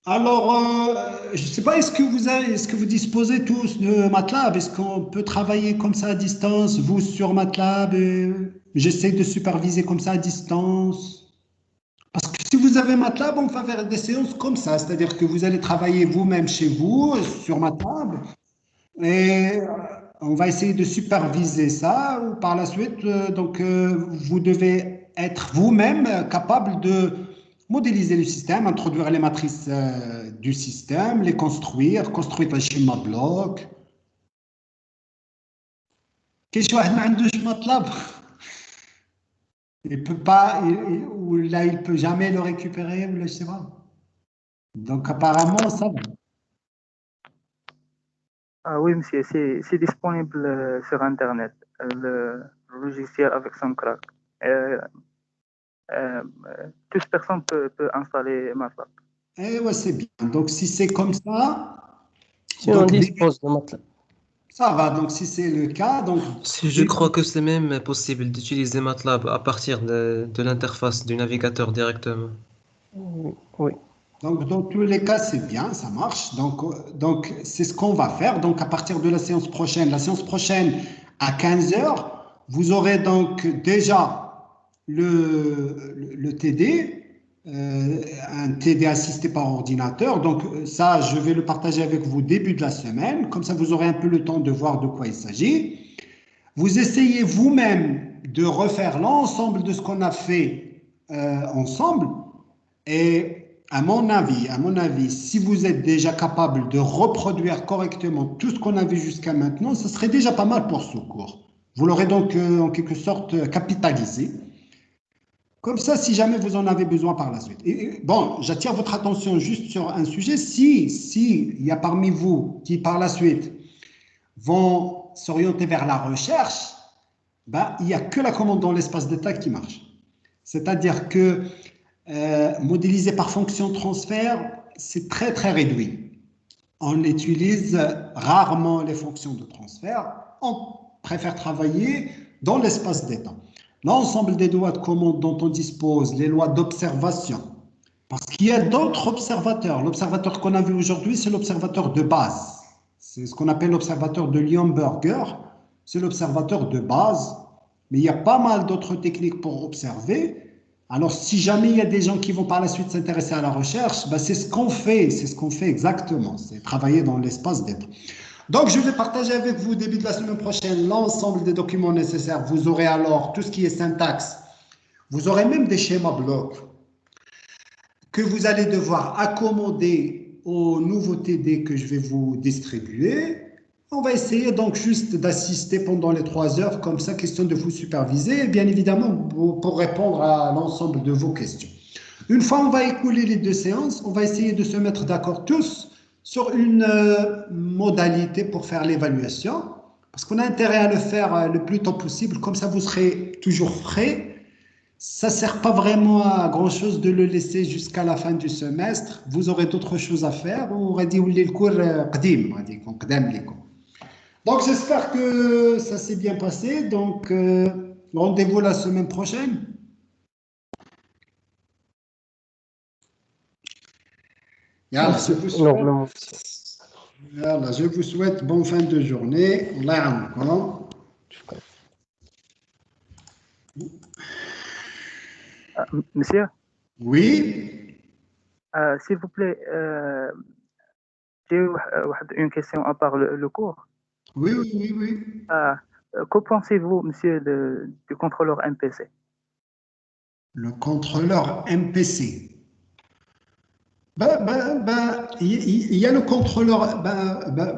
Alors, je ne sais pas, est-ce que vous disposez tous de MATLAB? Est-ce qu'on peut travailler comme ça à distance, vous sur MATLAB? J'essaie de superviser comme ça à distance. Parce que si vous avez MATLAB, on va faire des séances comme ça, c'est-à-dire que vous allez travailler vous-même chez vous sur MATLAB et on va essayer de superviser ça. Ou par la suite, vous devez être vous-même capable de modéliser le système, introduire les matrices du système, les construire le schéma bloc. Qu'est-ce que MATLAB? Il peut pas, ou là, il peut jamais le récupérer, ou là, je sais pas. Donc, apparemment, ça va. Ah oui, monsieur, c'est disponible sur Internet, le logiciel avec son crack. Toute personne peut installer MATLAB. Eh ouais, c'est bien. Donc, si c'est comme ça, Si on donc, dispose de MATLAB. ça va. Donc, si c'est le cas, donc. Je crois que c'est même possible d'utiliser MATLAB à partir de l'interface du navigateur directement. Oui. Donc, dans tous les cas, c'est bien, ça marche. Donc c'est ce qu'on va faire. Donc, à partir de la séance prochaine à 15 heures, vous aurez donc déjà le TD, un TD assisté par ordinateur. Donc, ça, je vais le partager avec vous début de la semaine. Comme ça, vous aurez un peu le temps de voir de quoi il s'agit. Vous essayez vous-même de refaire l'ensemble de ce qu'on a fait ensemble. Et à mon avis, si vous êtes déjà capable de reproduire correctement tout ce qu'on a vu jusqu'à maintenant, ce serait déjà pas mal pour ce cours. Vous l'aurez donc en quelque sorte capitalisé. Comme ça, si jamais vous en avez besoin par la suite. Et bon, j'attire votre attention juste sur un sujet. Si il y a parmi vous qui par la suite vont s'orienter vers la recherche, ben, il n'y a que la commande dans l'espace d'état qui marche. C'est-à-dire que modéliser par fonction transfert, c'est très très réduit. On utilise rarement les fonctions de transfert. On préfère travailler dans l'espace d'état. L'ensemble des lois de commande dont on dispose, les lois d'observation, parce qu'il y a d'autres observateurs. L'observateur qu'on a vu aujourd'hui, c'est l'observateur de base. C'est ce qu'on appelle l'observateur de Lienberger. C'est l'observateur de base. Mais il y a pas mal d'autres techniques pour observer. Alors, si jamais il y a des gens qui vont par la suite s'intéresser à la recherche, ben c'est ce qu'on fait exactement, c'est travailler dans l'espace d'état. Donc, je vais partager avec vous, début de la semaine prochaine, l'ensemble des documents nécessaires. Vous aurez alors tout ce qui est syntaxe. Vous aurez même des schémas blocs que vous allez devoir accommoder aux nouveaux TD que je vais vous distribuer. On va essayer donc juste d'assister pendant les 3 heures, comme ça, question de vous superviser, et bien évidemment pour répondre à l'ensemble de vos questions. Une fois on va écouler les 2 séances, on va essayer de se mettre d'accord tous sur une modalité pour faire l'évaluation, parce qu'on a intérêt à le faire le plus tôt possible, comme ça vous serez toujours frais. Ça ne sert pas vraiment à grand-chose de le laisser jusqu'à la fin du semestre. Vous aurez d'autres choses à faire. On aurait dit le cours قديم, on dit qu'on قدام les cours. Donc, j'espère que ça s'est bien passé. Donc, rendez-vous la semaine prochaine. Yalla, je vous souhaite bonne fin de journée. Allah ya'aounakum. Monsieur? Oui. S'il vous plaît, j'ai une question à part le cours. Oui. Que pensez-vous, monsieur, du contrôleur MPC? Le contrôleur MPC. Il y a le contrôleur.